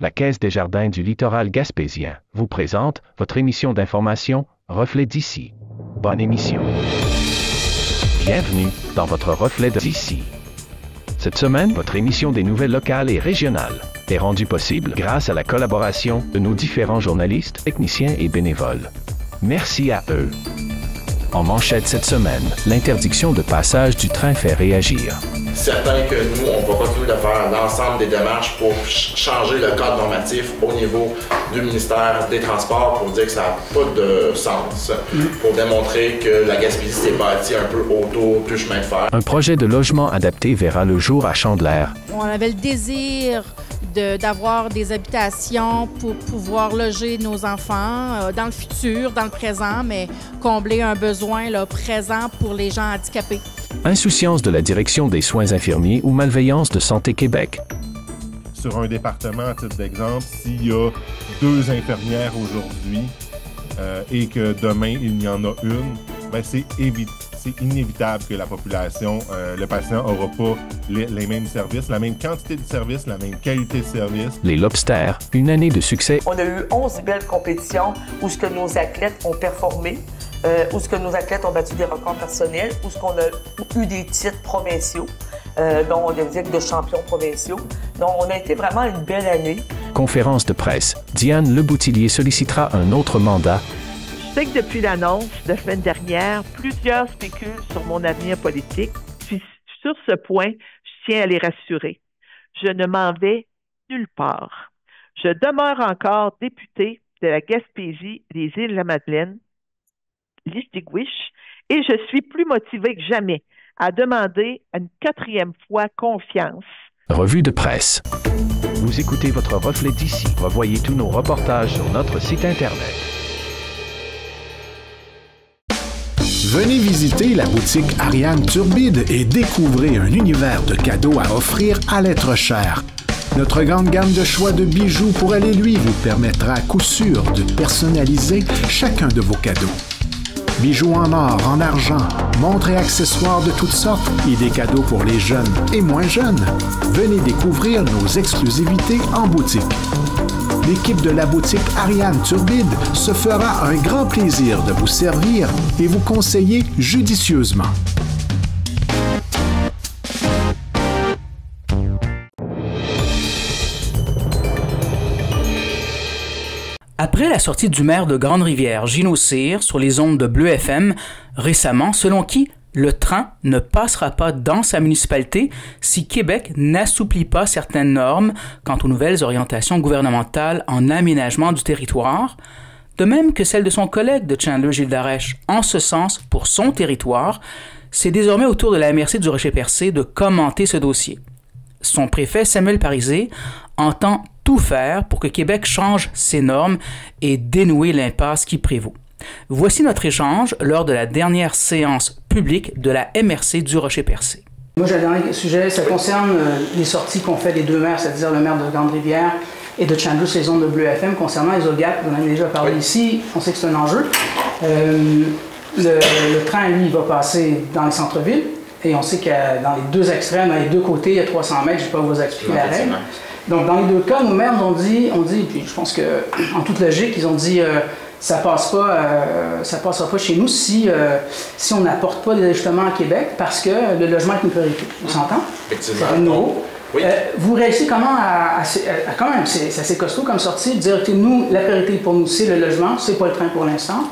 La Caisse des Jardins du littoral gaspésien vous présente votre émission d'information Reflet d'ici. Bonne émission. Bienvenue dans votre Reflet d'ici. Cette semaine, votre émission des nouvelles locales et régionales est rendue possible grâce à la collaboration de nos différents journalistes, techniciens et bénévoles. Merci à eux. En manchette cette semaine, l'interdiction de passage du train fait réagir. Certain que nous, on va continuer de faire l'ensemble des démarches pour changer le cadre normatif au niveau du ministère des Transports pour dire que ça n'a pas de sens, pour démontrer que la Gaspésie s'est bâtie un peu autour du chemin de fer. Un projet de logement adapté verra le jour à Chandeleur. On avait le désir d'avoir des habitations pour pouvoir loger nos enfants dans le futur, dans le présent, mais combler un besoin là, présent pour les gens handicapés. Insouciance de la direction des soins infirmiers ou malveillance de Santé Québec. Sur un département, à titre d'exemple, s'il y a 2 infirmières aujourd'hui et que demain il y en a une, ben c'est inévitable que la population, le patient n'aura pas les mêmes services, la même quantité de services, la même qualité de service. Les Lobsters, une année de succès. On a eu 11 belles compétitions où ce que nos athlètes ont performé, où ce que nos athlètes ont battu des records personnels, où ce qu'on a eu des titres provinciaux, dont des titres de champions provinciaux. Donc, on a été vraiment une belle année. Conférence de presse. Diane Leboutillier sollicitera un autre mandat. Je sais que depuis l'annonce de la semaine dernière, plusieurs spéculent sur mon avenir politique. Puis sur ce point, je tiens à les rassurer. Je ne m'en vais nulle part. Je demeure encore députée de la Gaspésie des Îles-de-la-Madeleine, Listigouche, et je suis plus motivée que jamais à demander une 4e fois confiance. Revue de presse. Vous écoutez votre Reflet d'ici. Revoyez tous nos reportages sur notre site Internet. Venez visiter la boutique Ariane Turbide et découvrez un univers de cadeaux à offrir à l'être cher. Notre grande gamme de choix de bijoux pour aller lui vous permettra à coup sûr de personnaliser chacun de vos cadeaux. Bijoux en or, en argent, montres et accessoires de toutes sortes et des cadeaux pour les jeunes et moins jeunes. Venez découvrir nos exclusivités en boutique. L'équipe de la boutique Ariane Turbide se fera un grand plaisir de vous servir et vous conseiller judicieusement. Après la sortie du maire de Grande-Rivière, Gino Cyr, sur les ondes de Bleu FM, récemment, selon qui le train ne passera pas dans sa municipalité si Québec n'assouplit pas certaines normes quant aux nouvelles orientations gouvernementales en aménagement du territoire, de même que celle de son collègue de Chandler, Gilles Darèche, en ce sens pour son territoire, c'est désormais au tour de la MRC du Rocher-Percé de commenter ce dossier. Son préfet, Samuel Parisé, entend tout faire pour que Québec change ses normes et dénouer l'impasse qui prévaut. Voici notre échange lors de la dernière séance publique de la MRC du Rocher-Percé. Moi, j'ai un dernier sujet, ça concerne les sorties qu'on fait des 2 maires, c'est-à-dire le maire de Grande-Rivière et de Chandler, sur les ondes de Bleu FM, concernant les OGAP. On en a déjà parlé ici, on sait que c'est un enjeu. Le train, lui, il va passer dans les centres-villes, et on sait que dans les 2 extrêmes, dans les 2 côtés, il y a 300 mètres, je ne vais pas vous expliquer la règle. Donc, dans les 2 cas, nos maires nous ont dit, puis je pense qu'en toute logique, ils ont dit ça passera pas chez nous si on n'apporte pas des ajustements à Québec parce que le logement est une priorité. On s'entend? Effectivement. C'est nouveau. Oui. Vous réussissez comment quand même, c'est assez costaud comme sortie, de dire que nous, la priorité pour nous, c'est le logement, c'est pas le train pour l'instant.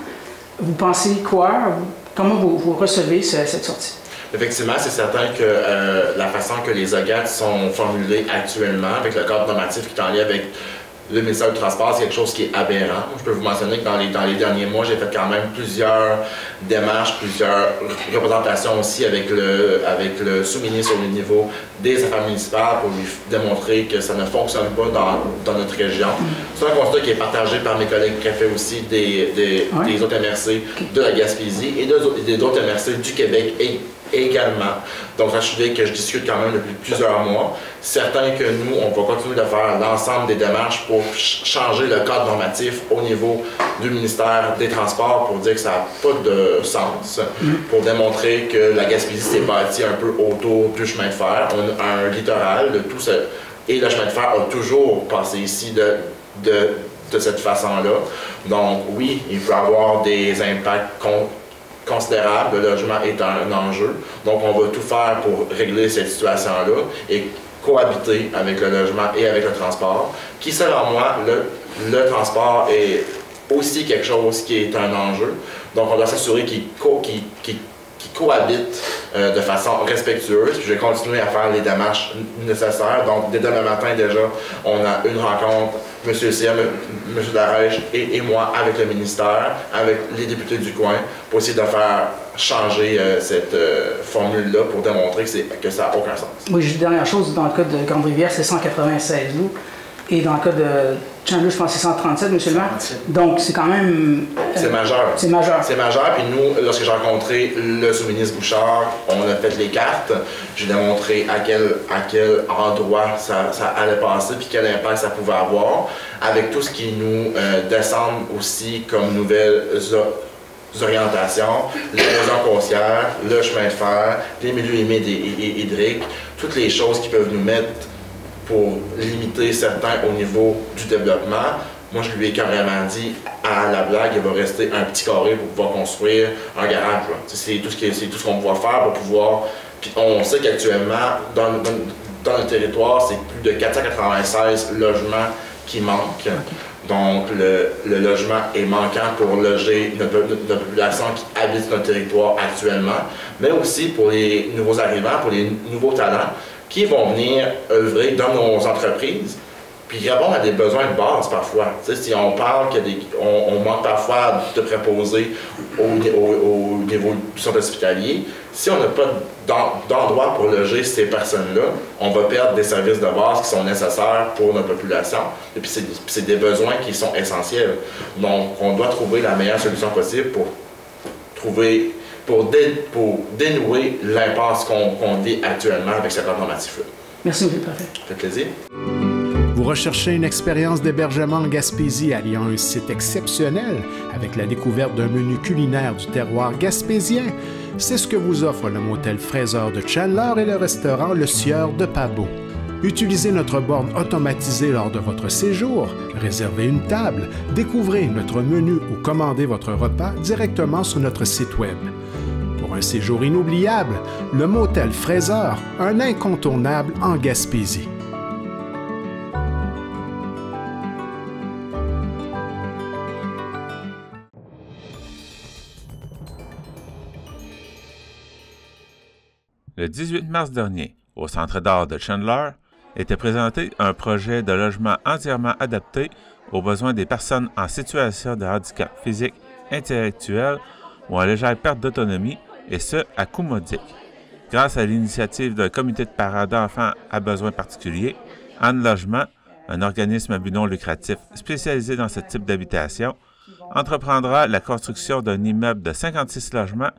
Vous pensez quoi? Comment vous recevez cette sortie? Effectivement, c'est certain que la façon que les OGAT sont formulés actuellement, avec le cadre normatif qui est en lien avec le ministère du Transport, c'est quelque chose qui est aberrant. Je peux vous mentionner que dans les derniers mois, j'ai fait quand même plusieurs démarches, plusieurs représentations aussi avec le sous-ministre au niveau des affaires municipales pour lui démontrer que ça ne fonctionne pas dans notre région. C'est un constat qui est partagé par mes collègues préfets aussi des autres MRC de la Gaspésie et des autres MRC du Québec également. Donc, sachez que je discute quand même depuis plusieurs mois. Certain que nous, on va continuer de faire l'ensemble des démarches pour changer le cadre normatif au niveau du ministère des Transports pour dire que ça n'a pas de sens, pour démontrer que la Gaspésie s'est bâtie un peu autour du chemin de fer. On a un littoral, le tout et le chemin de fer a toujours passé ici de cette façon-là. Donc oui, il peut y avoir des impacts considérables. Le logement est un enjeu. Donc on va tout faire pour régler cette situation-là et cohabiter avec le logement et avec le transport, qui selon moi, le transport est aussi quelque chose qui est un enjeu. Donc on doit s'assurer qu'il cohabitent de façon respectueuse. Puis je vais continuer à faire les démarches nécessaires. Donc, dès demain matin, déjà, on a une rencontre, M. Sia, M. Darèche et moi, avec le ministère, avec les députés du coin, pour essayer de faire changer cette formule-là pour démontrer que ça n'a aucun sens. Oui, juste une dernière chose, dans le cas de Grande-Rivière, c'est 196 loups. Et dans le cas de Chandler, je pense que c'est 137, M. le maire. Donc, c'est quand même... c'est majeur. C'est majeur. C'est majeur. Puis nous, lorsque j'ai rencontré le sous-ministre Bouchard, on a fait les cartes. J'ai démontré à quel endroit ça allait passer puis quel impact ça pouvait avoir, avec tout ce qui nous descend aussi comme nouvelles orientations, l'érosion côtière, le chemin de fer, les milieux humides et hydriques, toutes les choses qui peuvent nous mettre pour limiter certains au niveau du développement. Moi, je lui ai carrément dit, à la blague, il va rester un petit carré pour pouvoir construire un garage. C'est tout ce qu'on va faire pour pouvoir... Puis on sait qu'actuellement, dans le territoire, c'est plus de 496 logements qui manquent. Donc, le logement est manquant pour loger notre population qui habite notre territoire actuellement, mais aussi pour les nouveaux arrivants, pour les nouveaux talents, qui vont venir œuvrer dans nos entreprises, puis répondre à des besoins de base parfois. Tu sais, si on parle qu'on manque parfois de préposés au niveau du centre hospitalier, si on n'a pas d'endroit pour loger ces personnes-là, on va perdre des services de base qui sont nécessaires pour notre population. Et puis c'est des besoins qui sont essentiels. Donc, on doit trouver la meilleure solution possible pour dénouer l'impasse qu'on vit actuellement avec ce cadre normatif-là. Merci, M. le Préfet. Ça fait plaisir. Vous recherchez une expérience d'hébergement en Gaspésie alliant un site exceptionnel avec la découverte d'un menu culinaire du terroir gaspésien? C'est ce que vous offre le motel Fraiseur de Chandler et le restaurant Le Sieur de Pabot. Utilisez notre borne automatisée lors de votre séjour, réservez une table, découvrez notre menu ou commandez votre repas directement sur notre site Web. Pour un séjour inoubliable, le motel Fraiseur, un incontournable en Gaspésie. Le 18 mars dernier, au Centre d'art de Chandler, était présenté un projet de logement entièrement adapté aux besoins des personnes en situation de handicap physique, intellectuel ou en légère perte d'autonomie, et ce, à coût modique. Grâce à l'initiative d'un comité de parents d'enfants à besoins particuliers, Anne Logement, un organisme à but non lucratif spécialisé dans ce type d'habitation, entreprendra la construction d'un immeuble de 56 logements,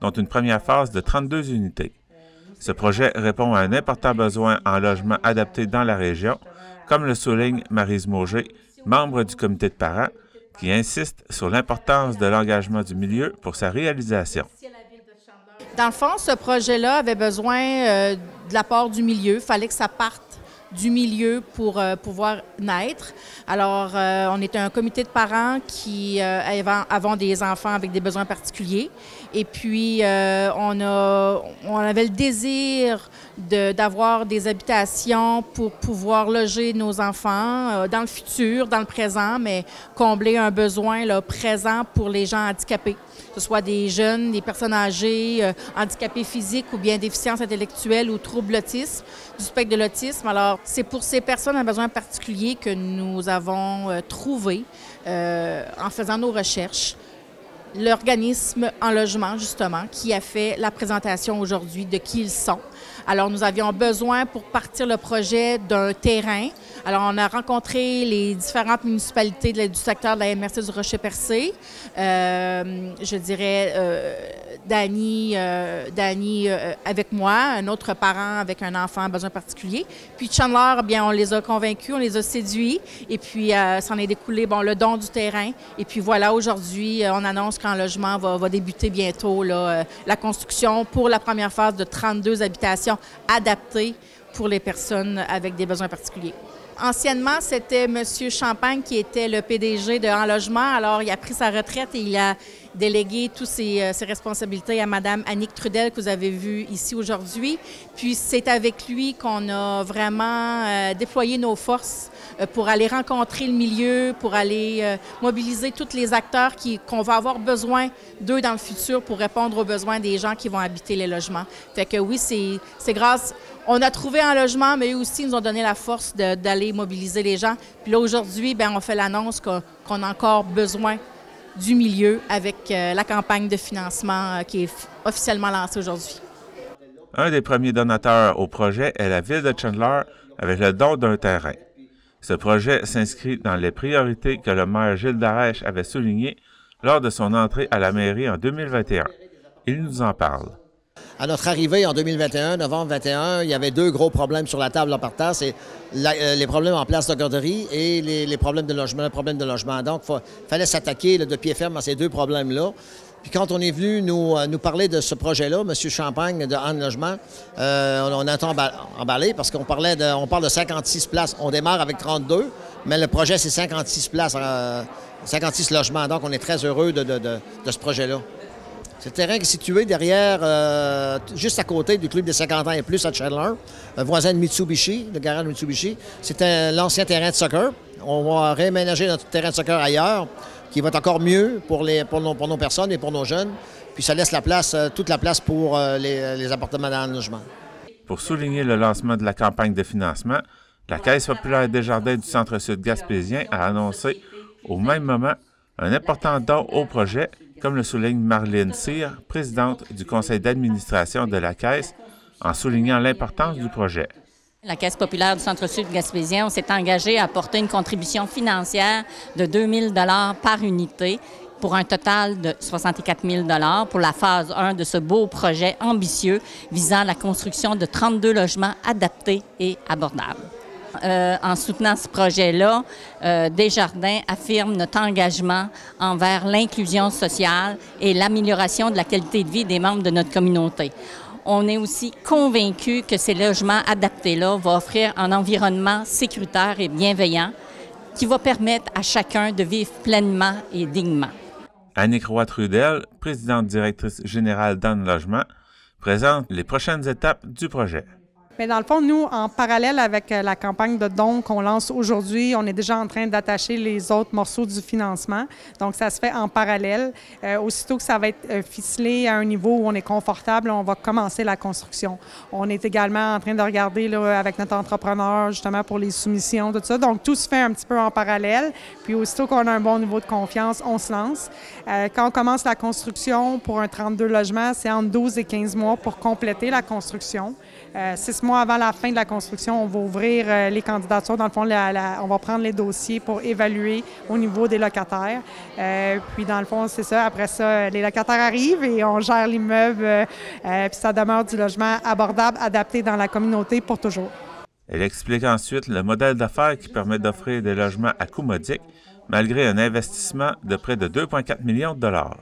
dont une première phase de 32 unités. Ce projet répond à un important besoin en logement adapté dans la région, comme le souligne Maryse Mauger, membre du comité de parents, qui insiste sur l'importance de l'engagement du milieu pour sa réalisation. Dans le fond, ce projet-là avait besoin de l'apport du milieu. Il fallait que ça parte du milieu pour pouvoir naître. Alors, on était un comité de parents qui avons des enfants avec des besoins particuliers. Et puis, on avait le désir d'avoir des habitations pour pouvoir loger nos enfants dans le futur, dans le présent, mais combler un besoin là, présent pour les gens handicapés, que ce soit des jeunes, des personnes âgées, handicapés physiques ou bien déficience intellectuelle ou troubles autisme, du spectre de l'autisme. Alors, c'est pour ces personnes à besoins particuliers que nous avons trouvé, en faisant nos recherches, l'organisme en logement, justement, qui a fait la présentation aujourd'hui de qui ils sont. Alors, nous avions besoin, pour partir le projet, d'un terrain. Alors, on a rencontré les différentes municipalités du secteur de la MRC du Rocher-Percé. Je dirais Dany avec moi, un autre parent avec un enfant à besoin particulier. Puis Chandler, bien, on les a convaincus, on les a séduits. Et puis, s'en est découlé, bon, le don du terrain. Et puis voilà, aujourd'hui, on annonce qu'en logement va débuter bientôt là, la construction pour la première phase de 32 habitations adaptées pour les personnes avec des besoins particuliers. Anciennement, c'était M. Champagne qui était le PDG de En Logement. Alors, il a pris sa retraite et il a délégué toutes ses responsabilités à Mme Annick Trudel, que vous avez vue ici aujourd'hui. Puis, c'est avec lui qu'on a vraiment déployé nos forces pour aller rencontrer le milieu, pour aller mobiliser tous les acteurs qu'on va avoir besoin d'eux dans le futur pour répondre aux besoins des gens qui vont habiter les logements. Fait que oui, c'est grâce... On a trouvé un logement, mais eux aussi nous ont donné la force d'aller mobiliser les gens. Puis là, aujourd'hui, on fait l'annonce qu'on a encore besoin du milieu avec la campagne de financement qui est officiellement lancée aujourd'hui. Un des premiers donateurs au projet est la ville de Chandler avec le don d'un terrain. Ce projet s'inscrit dans les priorités que le maire Gilles Darèche avait soulignées lors de son entrée à la mairie en 2021. Il nous en parle. À notre arrivée en 2021, novembre 2021, il y avait deux gros problèmes sur la table en partant. C'est les problèmes en place de garderie et les problèmes de logement. Le problème de logement. Donc, il fallait s'attaquer de pied ferme à ces deux problèmes-là. Puis quand on est venu nous parler de ce projet-là, M. Champagne de En Logement, on a été emballé parce qu'on parle de 56 places. On démarre avec 32, mais le projet, c'est 56 places, 56 logements. Donc, on est très heureux de ce projet-là. C'est le terrain qui est situé derrière, juste à côté du club des 50 ans et plus à Chandler, voisin de Mitsubishi, le garage de Mitsubishi. C'est l'ancien terrain de soccer. On va réaménager notre terrain de soccer ailleurs, qui va être encore mieux pour nos personnes et pour nos jeunes. Puis ça laisse toute la place pour les appartements dans le logement. Pour souligner le lancement de la campagne de financement, la Caisse populaire Desjardins du Centre-Sud gaspésien a annoncé au même moment un important don au projet, comme le souligne Marlène Cyr, présidente du conseil d'administration de la Caisse, en soulignant l'importance du projet. La Caisse populaire du Centre-Sud gaspésien, on s'est engagé à apporter une contribution financière de 2 000 $ par unité pour un total de 64 000 $ pour la phase 1 de ce beau projet ambitieux visant la construction de 32 logements adaptés et abordables. En soutenant ce projet-là, Desjardins affirme notre engagement envers l'inclusion sociale et l'amélioration de la qualité de vie des membres de notre communauté. On est aussi convaincus que ces logements adaptés-là vont offrir un environnement sécuritaire et bienveillant qui va permettre à chacun de vivre pleinement et dignement. Annick Roy-Trudel, présidente directrice générale d'En Logement, présente les prochaines étapes du projet. Bien, dans le fond, nous, en parallèle avec la campagne de dons qu'on lance aujourd'hui, on est déjà en train d'attacher les autres morceaux du financement. Donc, ça se fait en parallèle. Aussitôt que ça va être ficelé à un niveau où on est confortable, on va commencer la construction. On est également en train de regarder là, avec notre entrepreneur, justement, pour les soumissions, tout ça. Donc, tout se fait un petit peu en parallèle. Puis, aussitôt qu'on a un bon niveau de confiance, on se lance. Quand on commence la construction pour un 32 logements, c'est entre 12 et 15 mois pour compléter la construction. 6 mois avant la fin de la construction, on va ouvrir les candidatures. Dans le fond, on va prendre les dossiers pour évaluer au niveau des locataires. Puis, dans le fond, c'est ça. Après ça, les locataires arrivent et on gère l'immeuble. Puis, ça demeure du logement abordable, adapté dans la communauté pour toujours. Elle explique ensuite le modèle d'affaires qui permet d'offrir des logements à coût modique, malgré un investissement de près de 2,4 millions de dollars.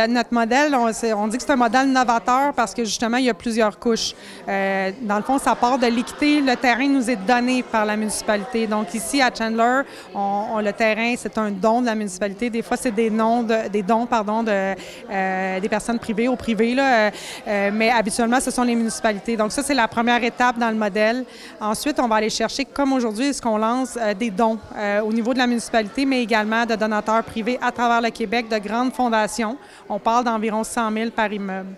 Notre modèle, on dit que c'est un modèle novateur parce que justement, il y a plusieurs couches. Dans le fond, ça part de l'équité. Le terrain nous est donné par la municipalité. Donc ici, à Chandler, le terrain, c'est un don de la municipalité. Des fois, c'est des dons des personnes privées au privé, là. Mais habituellement, ce sont les municipalités. Donc ça, c'est la première étape dans le modèle. Ensuite, on va aller chercher, comme aujourd'hui, est-ce qu'on lance des dons au niveau de la municipalité, mais également de donateurs privés à travers le Québec, de grandes fondations. On parle d'environ 100 000 par immeuble.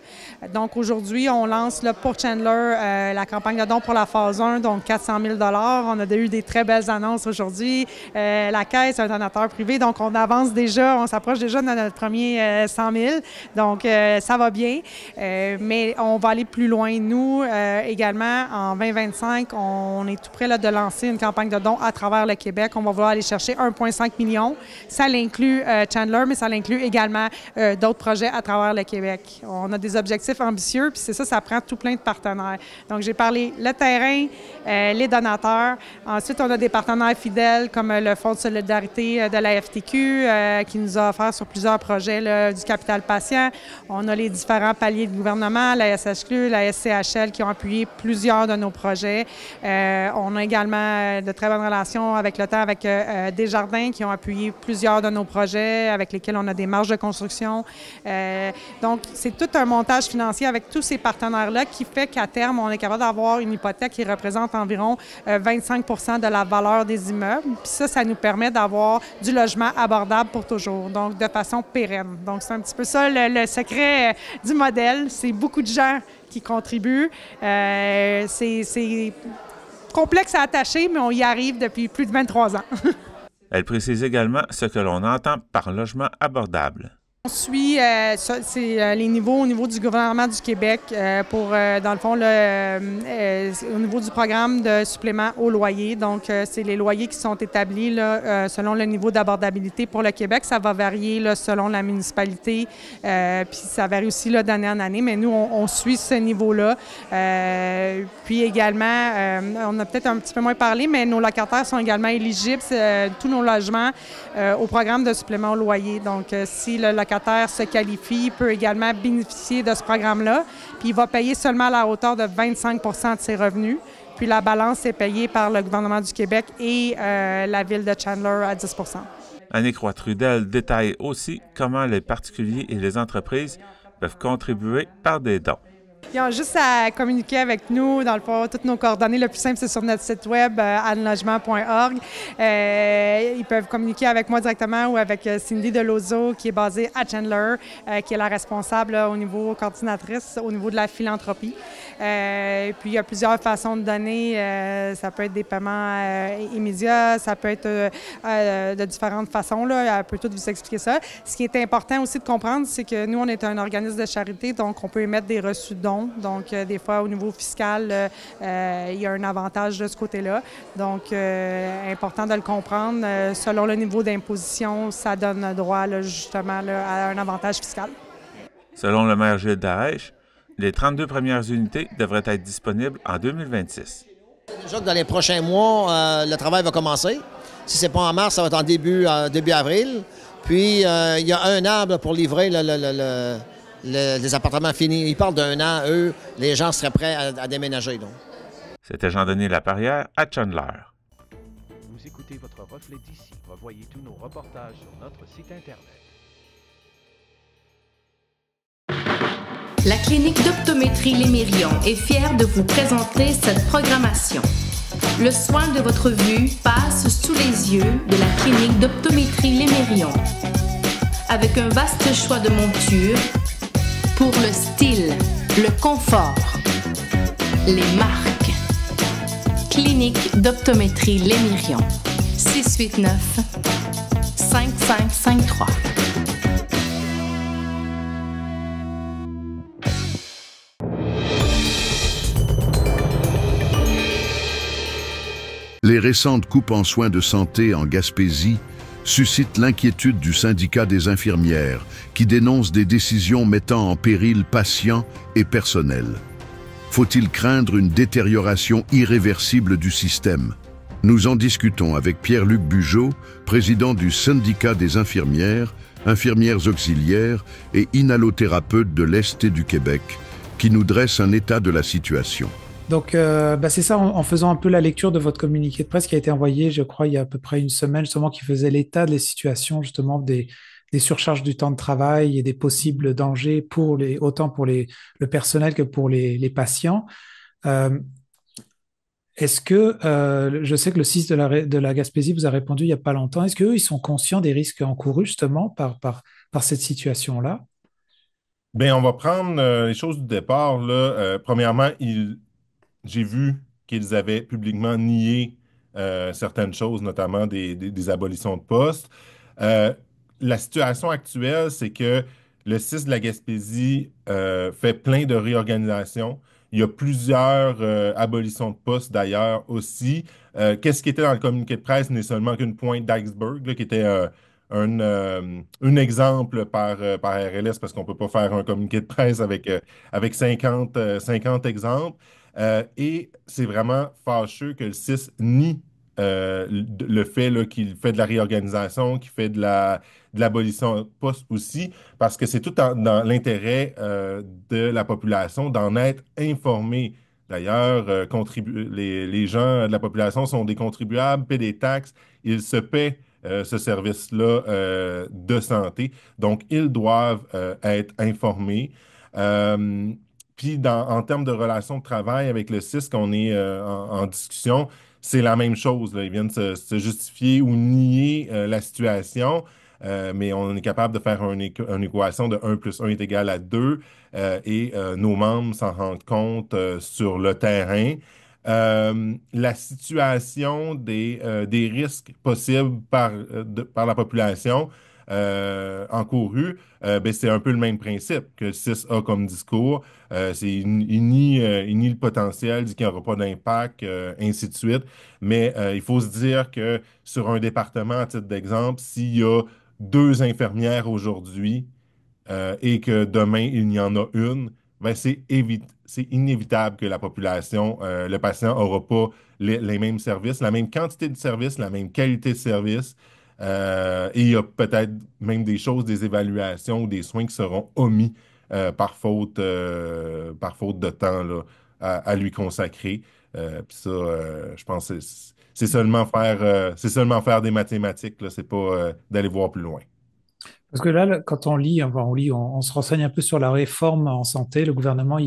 Donc aujourd'hui, on lance là, pour Chandler la campagne de dons pour la phase 1, donc 400 000 $. On a eu des très belles annonces aujourd'hui. La Caisse, un donateur privé, donc on avance déjà, on s'approche déjà de notre premier 100 000. Donc ça va bien, mais on va aller plus loin. Nous, également, en 2025, on est tout près là, de lancer une campagne de dons à travers le Québec. On va vouloir aller chercher 1,5 million. Ça l'inclut Chandler, mais ça l'inclut également d'autres projets à travers le Québec. On a des objectifs ambitieux, puis c'est ça, ça prend tout plein de partenaires. Donc, j'ai parlé le terrain, les donateurs. Ensuite, on a des partenaires fidèles comme le Fonds de solidarité de la FTQ qui nous a offert sur plusieurs projets là, du capital patient. On a les différents paliers de gouvernement, la SHQ, la SCHL qui ont appuyé plusieurs de nos projets. On a également de très bonnes relations avec le temps avec Desjardins qui ont appuyé plusieurs de nos projets avec lesquels on a des marges de construction. Donc, c'est tout un montage financier avec tous ces partenaires-là qui fait qu'à terme, on est capable d'avoir une hypothèque qui représente environ 25 de la valeur des immeubles. Puis ça nous permet d'avoir du logement abordable pour toujours, donc de façon pérenne. Donc, c'est un petit peu ça le secret du modèle. C'est beaucoup de gens qui contribuent. C'est complexe à attacher, mais on y arrive depuis plus de 23 ans. Elle précise également ce que l'on entend par logement abordable. On suit les niveaux au niveau du gouvernement du Québec pour, dans le fond, au niveau du programme de supplément au loyer. Donc, c'est les loyers qui sont établis là, selon le niveau d'abordabilité pour le Québec. Ça va varier là, selon la municipalité, puis ça varie aussi d'année en année, mais nous, on suit ce niveau-là. Puis également, on a peut-être un petit peu moins parlé, mais nos locataires sont également éligibles, tous nos logements, au programme de supplément au loyer. Donc, si le locataire se qualifie, peut également bénéficier de ce programme-là. Puis il va payer seulement à la hauteur de 25 de ses revenus. Puis la balance est payée par le gouvernement du Québec et la ville de Chandler à 10 Annick Roy-Trudel détaille aussi comment les particuliers et les entreprises peuvent contribuer par des dons. Ils ont juste à communiquer avec nous. Dans le fond, toutes nos coordonnées, le plus simple, c'est sur notre site web, annelogement.org. Ils peuvent communiquer avec moi directement ou avec Cindy Delozo, qui est basée à Chandler, qui est la responsable au niveau coordinatrice, au niveau de la philanthropie. Puis, il y a plusieurs façons de donner. Ça peut être des paiements immédiats, ça peut être de différentes façons. Là. Elle peut tout vous expliquer ça. Ce qui est important aussi de comprendre, c'est que nous, on est un organisme de charité, donc on peut émettre des reçus de dons. Donc, des fois, au niveau fiscal, il y a un avantage de ce côté-là. Donc, important de le comprendre. Selon le niveau d'imposition, ça donne droit, là, justement, là, à un avantage fiscal. Selon le maire Gilles Darèche, les 32 premières unités devraient être disponibles en 2026. Déjà que dans les prochains mois, le travail va commencer. Si ce n'est pas en mars, ça va être en début avril. Puis, il y a un an pour livrer les appartements finis. Ils parlent d'un an, eux, les gens seraient prêts à déménager. Donc. C'était Jean-Denis Laperrière à Chandler. Vous écoutez votre reflet d'ici. Revoyez tous nos reportages sur notre site Internet. La clinique d'optométrie Lémérion est fière de vous présenter cette programmation. Le soin de votre vue passe sous les yeux de la clinique d'optométrie Lémérion. Avec un vaste choix de montures, pour le style, le confort, les marques. Clinique d'optométrie Lémérion. 689-5553. Les récentes coupes en soins de santé en Gaspésie suscitent l'inquiétude du syndicat des infirmières qui dénonce des décisions mettant en péril patients et personnel. Faut-il craindre une détérioration irréversible du système? Nous en discutons avec Pierre-Luc Bugeaud, président du syndicat des infirmières, infirmières auxiliaires et inhalothérapeutes de l'Est et du Québec, qui nous dresse un état de la situation. Donc, c'est ça, en faisant un peu la lecture de votre communiqué de presse qui a été envoyé, je crois, il y a à peu près une semaine, justement, qui faisait l'état des situations, justement, des surcharges du temps de travail et des possibles dangers autant pour le personnel que pour les patients. Est-ce que, je sais que le CIS de la Gaspésie vous a répondu il n'y a pas longtemps, est-ce qu'eux, ils sont conscients des risques encourus, justement, par cette situation-là? Bien, on va prendre les choses du départ. Là. Premièrement, j'ai vu qu'ils avaient publiquement nié certaines choses, notamment des abolitions de postes. La situation actuelle, c'est que le CIS de la Gaspésie fait plein de réorganisations. Il y a plusieurs abolitions de postes d'ailleurs aussi. Qu'est-ce qui était dans le communiqué de presse n'est seulement qu'une pointe d'iceberg, qui était un exemple par RLS parce qu'on ne peut pas faire un communiqué de presse avec 50 exemples. Et c'est vraiment fâcheux que le 6 nie le fait là, qu'il fait de la réorganisation, qu'il fait de l'abolition de poste aussi, parce que c'est tout dans l'intérêt de la population d'en être informé. D'ailleurs, les gens de la population sont des contribuables, paient des taxes, ils se paient ce service-là de santé. Donc, ils doivent être informés. Euh, Puis, en termes de relations de travail avec le CISC, on est en discussion. C'est la même chose, là. Ils viennent se justifier ou nier la situation, mais on est capable de faire une équation de 1 + 1 est égal à 2 et nos membres s'en rendent compte sur le terrain. La situation des risques possibles par la population encourus, ben, c'est un peu le même principe que le 6A comme discours. Il nie le potentiel, dit qu'il n'y aura pas d'impact, ainsi de suite. Mais il faut se dire que sur un département, à titre d'exemple, s'il y a 2 infirmières aujourd'hui, et que demain, il n'y en a une, ben c'est inévitable que la population, le patient n'aura pas les mêmes services, la même quantité de services, la même qualité de service. Et il y a peut-être même des choses, des évaluations ou des soins qui seront omis par faute de temps là, à lui consacrer. Puis ça, je pense que c'est seulement faire des mathématiques, là, c'est pas d'aller voir plus loin. Parce que là, quand on lit, enfin, on se renseigne un peu sur la réforme en santé. Le gouvernement,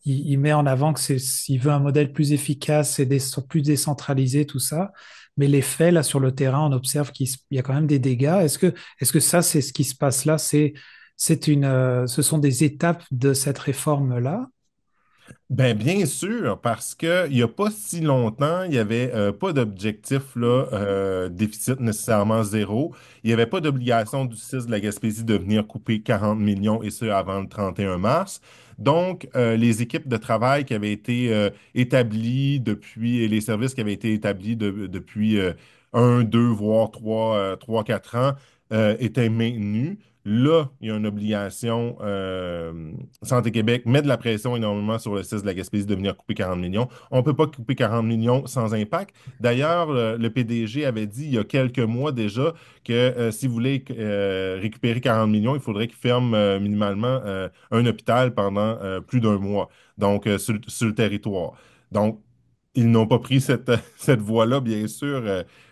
il met en avant que s'il veut un modèle plus efficace et plus décentralisé, tout ça. Mais les faits, là, sur le terrain, on observe qu'il y a quand même des dégâts. Est-ce que ça, c'est ce qui se passe là? Ce sont des étapes de cette réforme-là? Ben, bien sûr, parce qu'il n'y a pas si longtemps, il n'y avait pas d'objectif là, déficit nécessairement zéro. Il n'y avait pas d'obligation du 6 de la Gaspésie de venir couper 40 millions, et ce avant le 31 mars. Donc, les équipes de travail qui avaient été établies depuis, et les services qui avaient été établis depuis 2, voire 4 ans, étaient maintenus. Là, il y a une obligation. Santé Québec met de la pression énormément sur le 6 de la Gaspésie de venir couper 40 millions. On ne peut pas couper 40 millions sans impact. D'ailleurs, le PDG avait dit il y a quelques mois déjà que si vous voulez récupérer 40 millions, il faudrait qu'il ferme minimalement un hôpital pendant plus d'1 mois, donc sur le territoire. Donc, ils n'ont pas pris cette voie-là, bien sûr,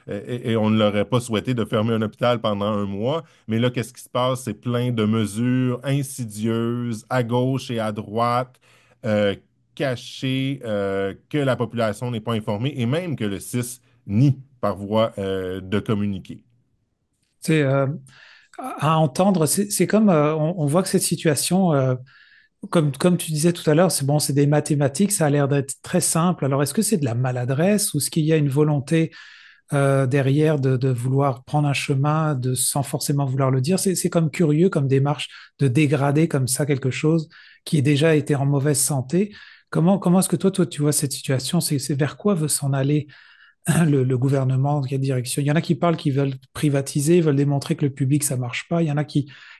et on ne leur aurait pas souhaité de fermer un hôpital pendant 1 mois. Mais là, qu'est-ce qui se passe? C'est plein de mesures insidieuses à gauche et à droite, euh, cachées, que la population n'est pas informée et même que le CIS nie par voie de communiqué. C'est à entendre, c'est comme on voit que cette situation, comme tu disais tout à l'heure, c'est bon, c'est des mathématiques, ça a l'air d'être très simple. Alors, est-ce que c'est de la maladresse ou est-ce qu'il y a une volonté derrière de vouloir prendre un chemin sans forcément vouloir le dire? C'est comme curieux, comme démarche de dégrader comme ça quelque chose qui a déjà été en mauvaise santé. Comment est-ce que toi, tu vois cette situation? C'est vers quoi veut s'en aller le gouvernement? Dans quelle direction? Il y en a qui parlent qu'ils veulent privatiser, veulent démontrer que le public, ça marche pas. Il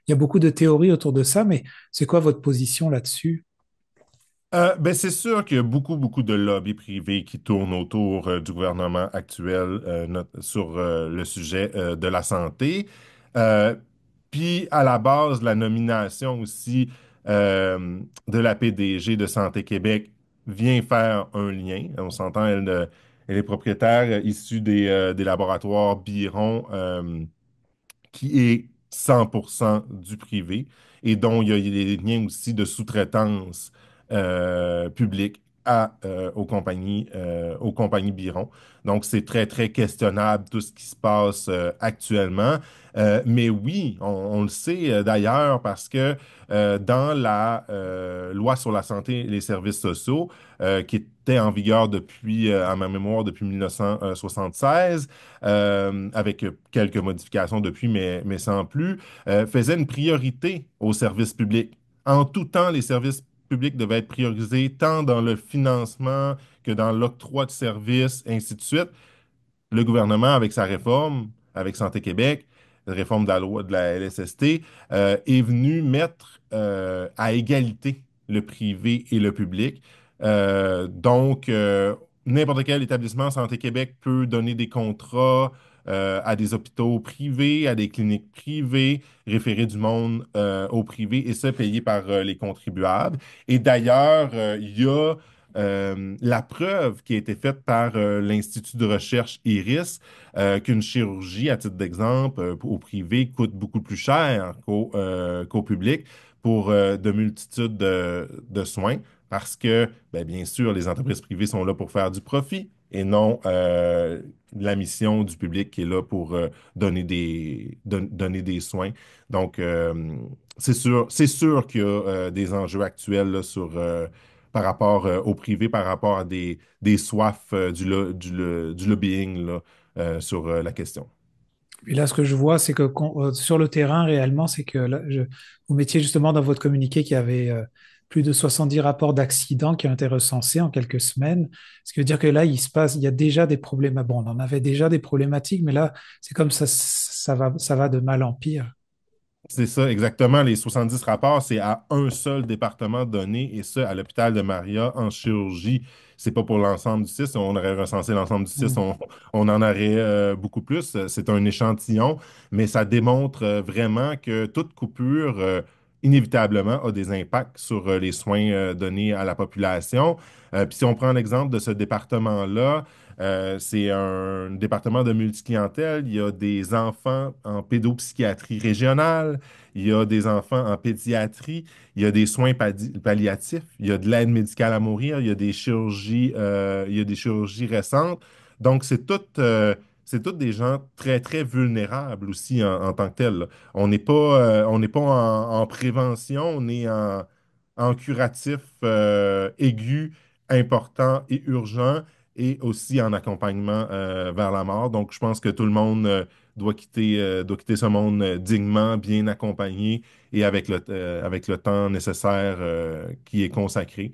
y a beaucoup de théories autour de ça, mais c'est quoi votre position là-dessus? Ben c'est sûr qu'il y a beaucoup, beaucoup de lobbies privés qui tournent autour du gouvernement actuel sur le sujet de la santé. Euh, Puis, à la base, la nomination aussi de la PDG de Santé Québec vient faire un lien. On s'entend, elle est propriétaire issue des laboratoires Biron, qui est 100% du privé et dont il y a des liens aussi de sous-traitance publique aux compagnies Biron. Donc, c'est très, très questionnable tout ce qui se passe actuellement. Mais oui, on le sait d'ailleurs parce que dans la loi sur la santé et les services sociaux, qui était en vigueur depuis, à ma mémoire, depuis 1976, avec quelques modifications depuis, mais sans plus, faisait une priorité aux services publics. En tout temps, les services publics devaient être priorisés tant dans le financement que dans l'octroi de services, ainsi de suite. Le gouvernement, avec sa réforme, avec Santé Québec, réforme de la loi de la LSST, est venu mettre à égalité le privé et le public. Donc, n'importe quel établissement Santé Québec peut donner des contrats à des hôpitaux privés, à des cliniques privées, référer du monde au privé et ça payé par les contribuables. Et d'ailleurs, il y a la preuve qui a été faite par l'Institut de recherche IRIS qu'une chirurgie, à titre d'exemple, au privé coûte beaucoup plus cher qu'au public pour de multitudes de soins parce que, ben, bien sûr, les entreprises privées sont là pour faire du profit et non la mission du public qui est là pour donner des soins. Donc, c'est sûr qu'il y a des enjeux actuels là, par rapport au privé, par rapport à des soifs du lobbying là, sur la question. Et là, ce que je vois, c'est que sur le terrain, réellement, c'est que là, vous mettiez justement dans votre communiqué qu'il y avait plus de 70 rapports d'accidents qui ont été recensés en quelques semaines. Ce qui veut dire que là, il y a déjà des problèmes. Bon, on en avait déjà des problématiques, mais là, c'est comme ça va de mal en pire. C'est ça, exactement. Les 70 rapports, c'est à un seul département donné, et ça, à l'hôpital de Maria, en chirurgie. C'est pas pour l'ensemble du 6. On aurait recensé l'ensemble du 6, on en aurait beaucoup plus. C'est un échantillon, mais ça démontre vraiment que toute coupure, inévitablement, a des impacts sur les soins donnés à la population. Puis si on prend l'exemple de ce département-là, c'est un département de multiclientèle. Il y a des enfants en pédopsychiatrie régionale, il y a des enfants en pédiatrie, il y a des soins palliatifs, il y a de l'aide médicale à mourir, il y a des chirurgies récentes. Donc, c'est toutes des gens très, très vulnérables aussi en tant que tels, là. On n'est pas en prévention, on est en curatif aigu, important et urgent et aussi en accompagnement vers la mort. Donc, je pense que tout le monde doit quitter ce monde dignement, bien accompagné et avec le temps nécessaire qui est consacré.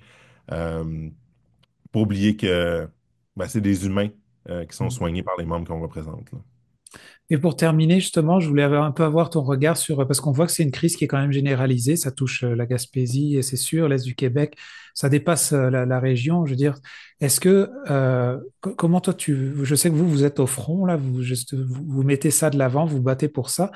Euh, Pas oublier que ben, c'est des humains qui sont soignés par les membres qu'on représente, là. Et pour terminer, justement, je voulais un peu avoir ton regard sur, parce qu'on voit que c'est une crise qui est quand même généralisée, ça touche la Gaspésie, et c'est sûr, l'Est du Québec, ça dépasse la région. Je veux dire, est-ce que, comment toi, je sais que vous êtes au front, là, vous mettez ça de l'avant, vous battez pour ça.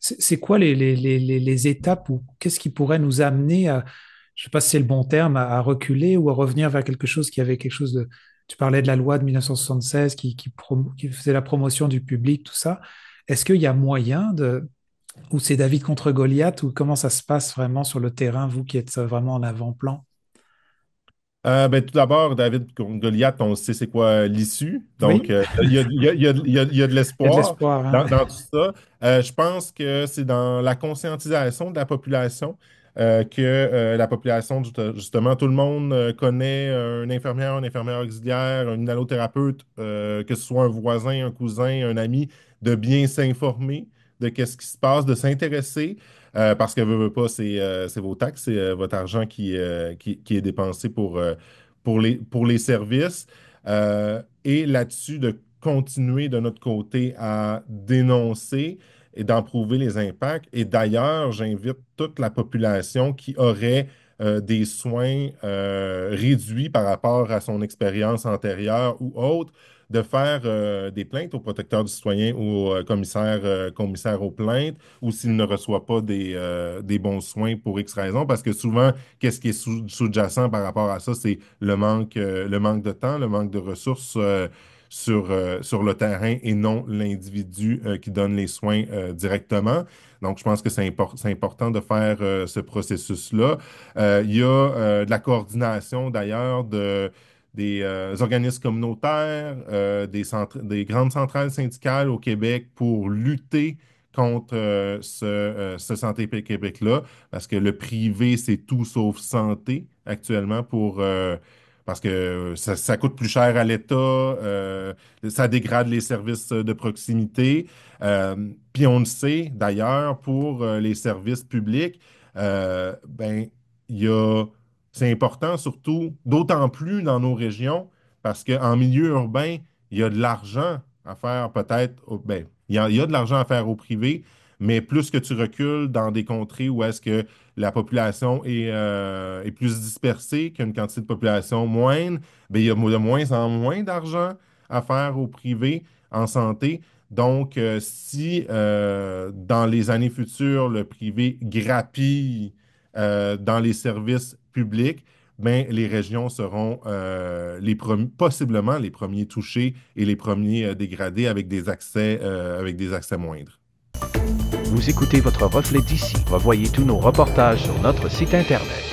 C'est quoi les étapes ou qu'est-ce qui pourrait nous amener à, je sais pas si c'est le bon terme, à reculer ou à revenir vers quelque chose qui avait quelque chose de, tu parlais de la loi de 1976 qui faisait la promotion du public, tout ça. Est-ce qu'il y a moyen ou c'est David contre Goliath, ou comment ça se passe vraiment sur le terrain, vous qui êtes vraiment en avant-plan? Ben, tout d'abord, David contre Goliath, on sait c'est quoi l'issue. Oui. Donc, il y a de Il y a de l'espoir l'espoir, hein, ouais. dans tout ça. Je pense que c'est dans la conscientisation de la population que la population, justement, tout le monde connaît un infirmière auxiliaire, un allothérapeute, que ce soit un voisin, un cousin, un ami, de bien s'informer de qu'est-ce qui se passe, de s'intéresser. Parce que veut pas, c'est vos taxes, c'est votre argent qui est dépensé pour les services. Et là-dessus, de continuer de notre côté à dénoncer et d'en prouver les impacts. Et d'ailleurs, j'invite toute la population qui aurait des soins réduits par rapport à son expérience antérieure ou autre, de faire des plaintes au protecteur du citoyen ou au commissaire aux plaintes, ou s'il ne reçoit pas des bons soins pour X raisons, parce que souvent, qu'est-ce qui est sous-jacent par rapport à ça, c'est le manque de temps, le manque de ressources sur le terrain et non l'individu qui donne les soins directement. Donc, je pense que c'est important de faire ce processus-là. Il y a de la coordination d'ailleurs des organismes communautaires, des grandes centrales syndicales au Québec pour lutter contre ce Santé Québec-là, parce que le privé, c'est tout sauf santé actuellement parce que ça coûte plus cher à l'État, ça dégrade les services de proximité. Puis on le sait d'ailleurs pour les services publics, ben, il y a c'est important, surtout, d'autant plus dans nos régions, parce qu'en milieu urbain, il y a de l'argent à faire peut-être, il y a de l'argent à faire au privé, mais plus que tu recules dans des contrées où est-ce que la population est plus dispersée, qu'il y a une quantité de population moindre, bien, il y a de moins en moins d'argent à faire au privé en santé. Donc, si dans les années futures, le privé grappille dans les services publics, ben, les régions seront possiblement les premiers touchés et les premiers dégradés avec des accès moindres. Vous écoutez votre reflet d'ici. Revoyez tous nos reportages sur notre site Internet.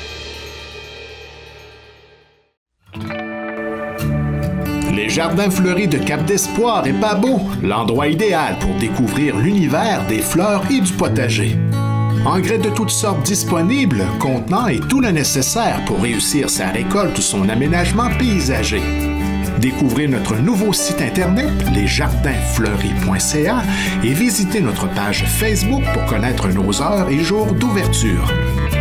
Les jardins fleuris de Cap d'Espoir et Pabot, l'endroit idéal pour découvrir l'univers des fleurs et du potager. Engrais de toutes sortes disponibles, contenant et tout le nécessaire pour réussir sa récolte ou son aménagement paysager. Découvrez notre nouveau site internet, lesjardinsfleuris.ca, et visitez notre page Facebook pour connaître nos heures et jours d'ouverture.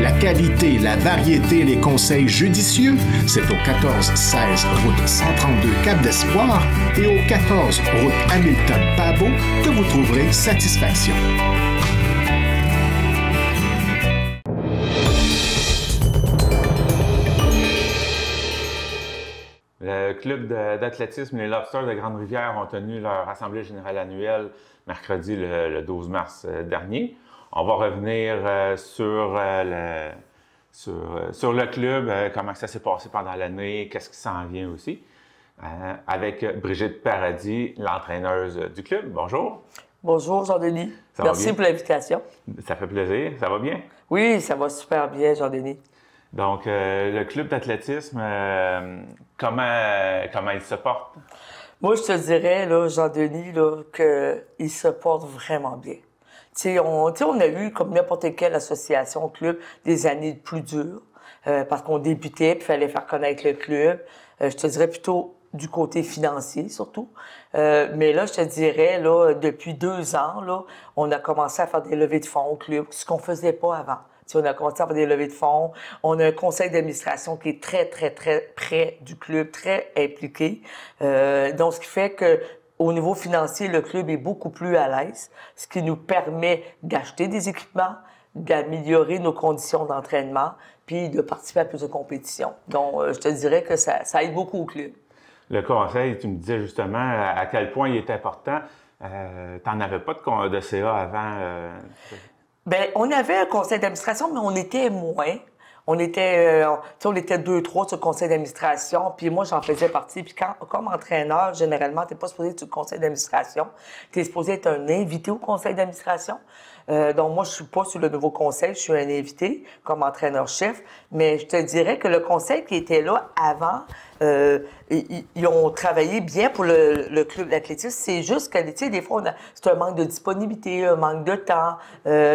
La qualité, la variété, les conseils judicieux, c'est au 1416 route 132 Cap d'Espoir et au 14 route Hamilton-Pabot que vous trouverez satisfaction. Le club d'athlétisme Les Lobsters de Grande-Rivière ont tenu leur assemblée générale annuelle mercredi le 12 mars dernier. On va revenir sur le club, comment ça s'est passé pendant l'année, qu'est-ce qui s'en vient aussi, avec Brigitte Paradis, l'entraîneuse du club. Bonjour. Bonjour Jean-Denis. Merci pour l'invitation. Ça fait plaisir. Ça va bien? Oui, ça va super bien, Jean-Denis. Donc, le club d'athlétisme, comment il se porte? Moi, je te dirais, là, Jean-Denis, qu'il se porte vraiment bien. On a eu, comme n'importe quelle association, club, des années plus dures, parce qu'on débutait, puis il fallait faire connaître le club. Je te dirais plutôt du côté financier, surtout. Mais là, je te dirais, là, depuis 2 ans, là, on a commencé à faire des levées de fonds au club, ce qu'on ne faisait pas avant. On a commencé à faire des levées de fonds. On a un conseil d'administration qui est très, très, très près du club, très impliqué. Donc, ce qui fait que au niveau financier, le club est beaucoup plus à l'aise, ce qui nous permet d'acheter des équipements, d'améliorer nos conditions d'entraînement, puis de participer à plus de compétitions. Donc, je te dirais que ça aide beaucoup au club. Le conseil, tu me disais justement à quel point il est important. Tu n'en avais pas de CA avant? Bien, on avait un conseil d'administration, mais on était moins. On était 2-3 sur le conseil d'administration, puis moi, j'en faisais partie. Puis comme entraîneur, généralement, tu n'es pas supposé être sur le conseil d'administration. Tu es supposé être un invité au conseil d'administration. Donc, moi, je ne suis pas sur le nouveau conseil, je suis un invité comme entraîneur-chef. Mais je te dirais que le conseil qui était là avant, ils ont travaillé bien pour le club d'athlétisme. C'est juste que, des fois, c'est un manque de disponibilité, un manque de temps.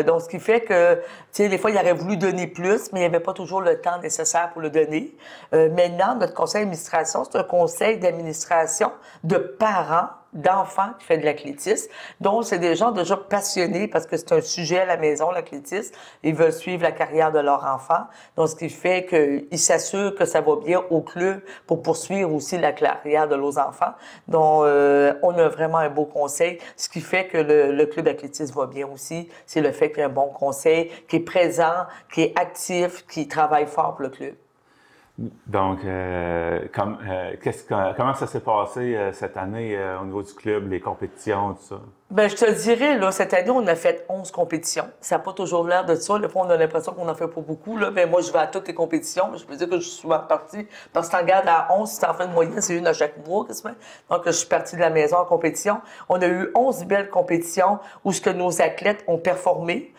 Donc, ce qui fait que, des fois, ils auraient voulu donner plus, mais il n'y avait pas toujours le temps nécessaire pour le donner. Maintenant, notre conseil d'administration, c'est un conseil d'administration de parents d'enfants qui fait de l'athlétisme. Donc, c'est des gens déjà passionnés parce que c'est un sujet à la maison, l'athlétisme. Ils veulent suivre la carrière de leur enfant. Donc, ce qui fait qu'ils s'assurent que ça va bien au club pour poursuivre aussi la carrière de nos enfants. Donc, on a vraiment un beau conseil. Ce qui fait que le club d'athlétisme va bien aussi, c'est le fait qu'il y a un bon conseil, qui est présent, qui est actif, qui travaille fort pour le club. Donc, comment ça s'est passé cette année au niveau du club, les compétitions, tout ça? Bien, je te dirais, là, cette année, on a fait 11 compétitions. Ça n'a pas toujours l'air de ça. Des fois, on a l'impression qu'on en fait pas beaucoup. Là. Bien, moi, je vais à toutes les compétitions. Je peux dire que je suis souvent partie. Parce que si tu regardes à 11, si tu en fais une moyenne, c'est une à chaque mois. Donc, je suis partie de la maison en compétition. On a eu 11 belles compétitions où ce que nos athlètes ont performé,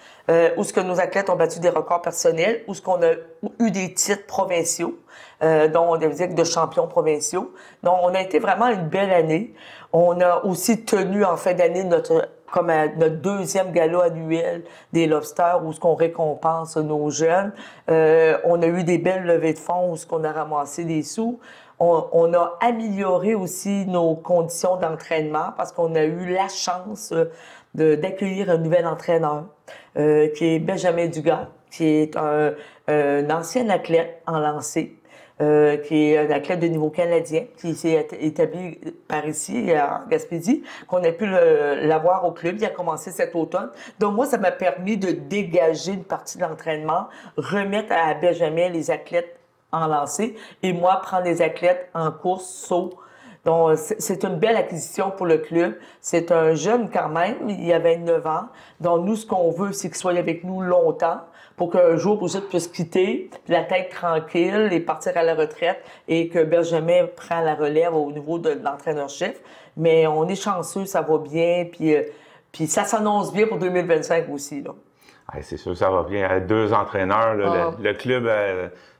où ce que nos athlètes ont battu des records personnels, où ce qu'on a eu des titres provinciaux, dont des titres de champions provinciaux. Donc, on a été vraiment une belle année. On a aussi tenu en fin d'année notre 2e gala annuel des Lobsters où ce qu'on récompense nos jeunes. On a eu des belles levées de fonds où ce qu'on a ramassé des sous. On a amélioré aussi nos conditions d'entraînement parce qu'on a eu la chance d'accueillir un nouvel entraîneur qui est Benjamin Dugas, qui est un ancien athlète en lancer. qui est un athlète de niveau canadien, qui s'est établi par ici, en Gaspésie, qu'on a pu l'avoir au club. Il a commencé cet automne. Donc, moi, ça m'a permis de dégager une partie de l'entraînement, remettre à Benjamin les athlètes en lancer et moi, prendre les athlètes en course, saut. Donc, c'est une belle acquisition pour le club. C'est un jeune quand même, il a 29 ans. Donc, nous, ce qu'on veut, c'est qu'il soit avec nous longtemps pour qu'un jour, Brigitte puisse quitter, la tête tranquille et partir à la retraite et que Benjamin prend la relève au niveau de l'entraîneur-chef. Mais on est chanceux, ça va bien, puis ça s'annonce bien pour 2025 aussi, là. C'est sûr, ça va bien. 2 entraîneurs, là, le club,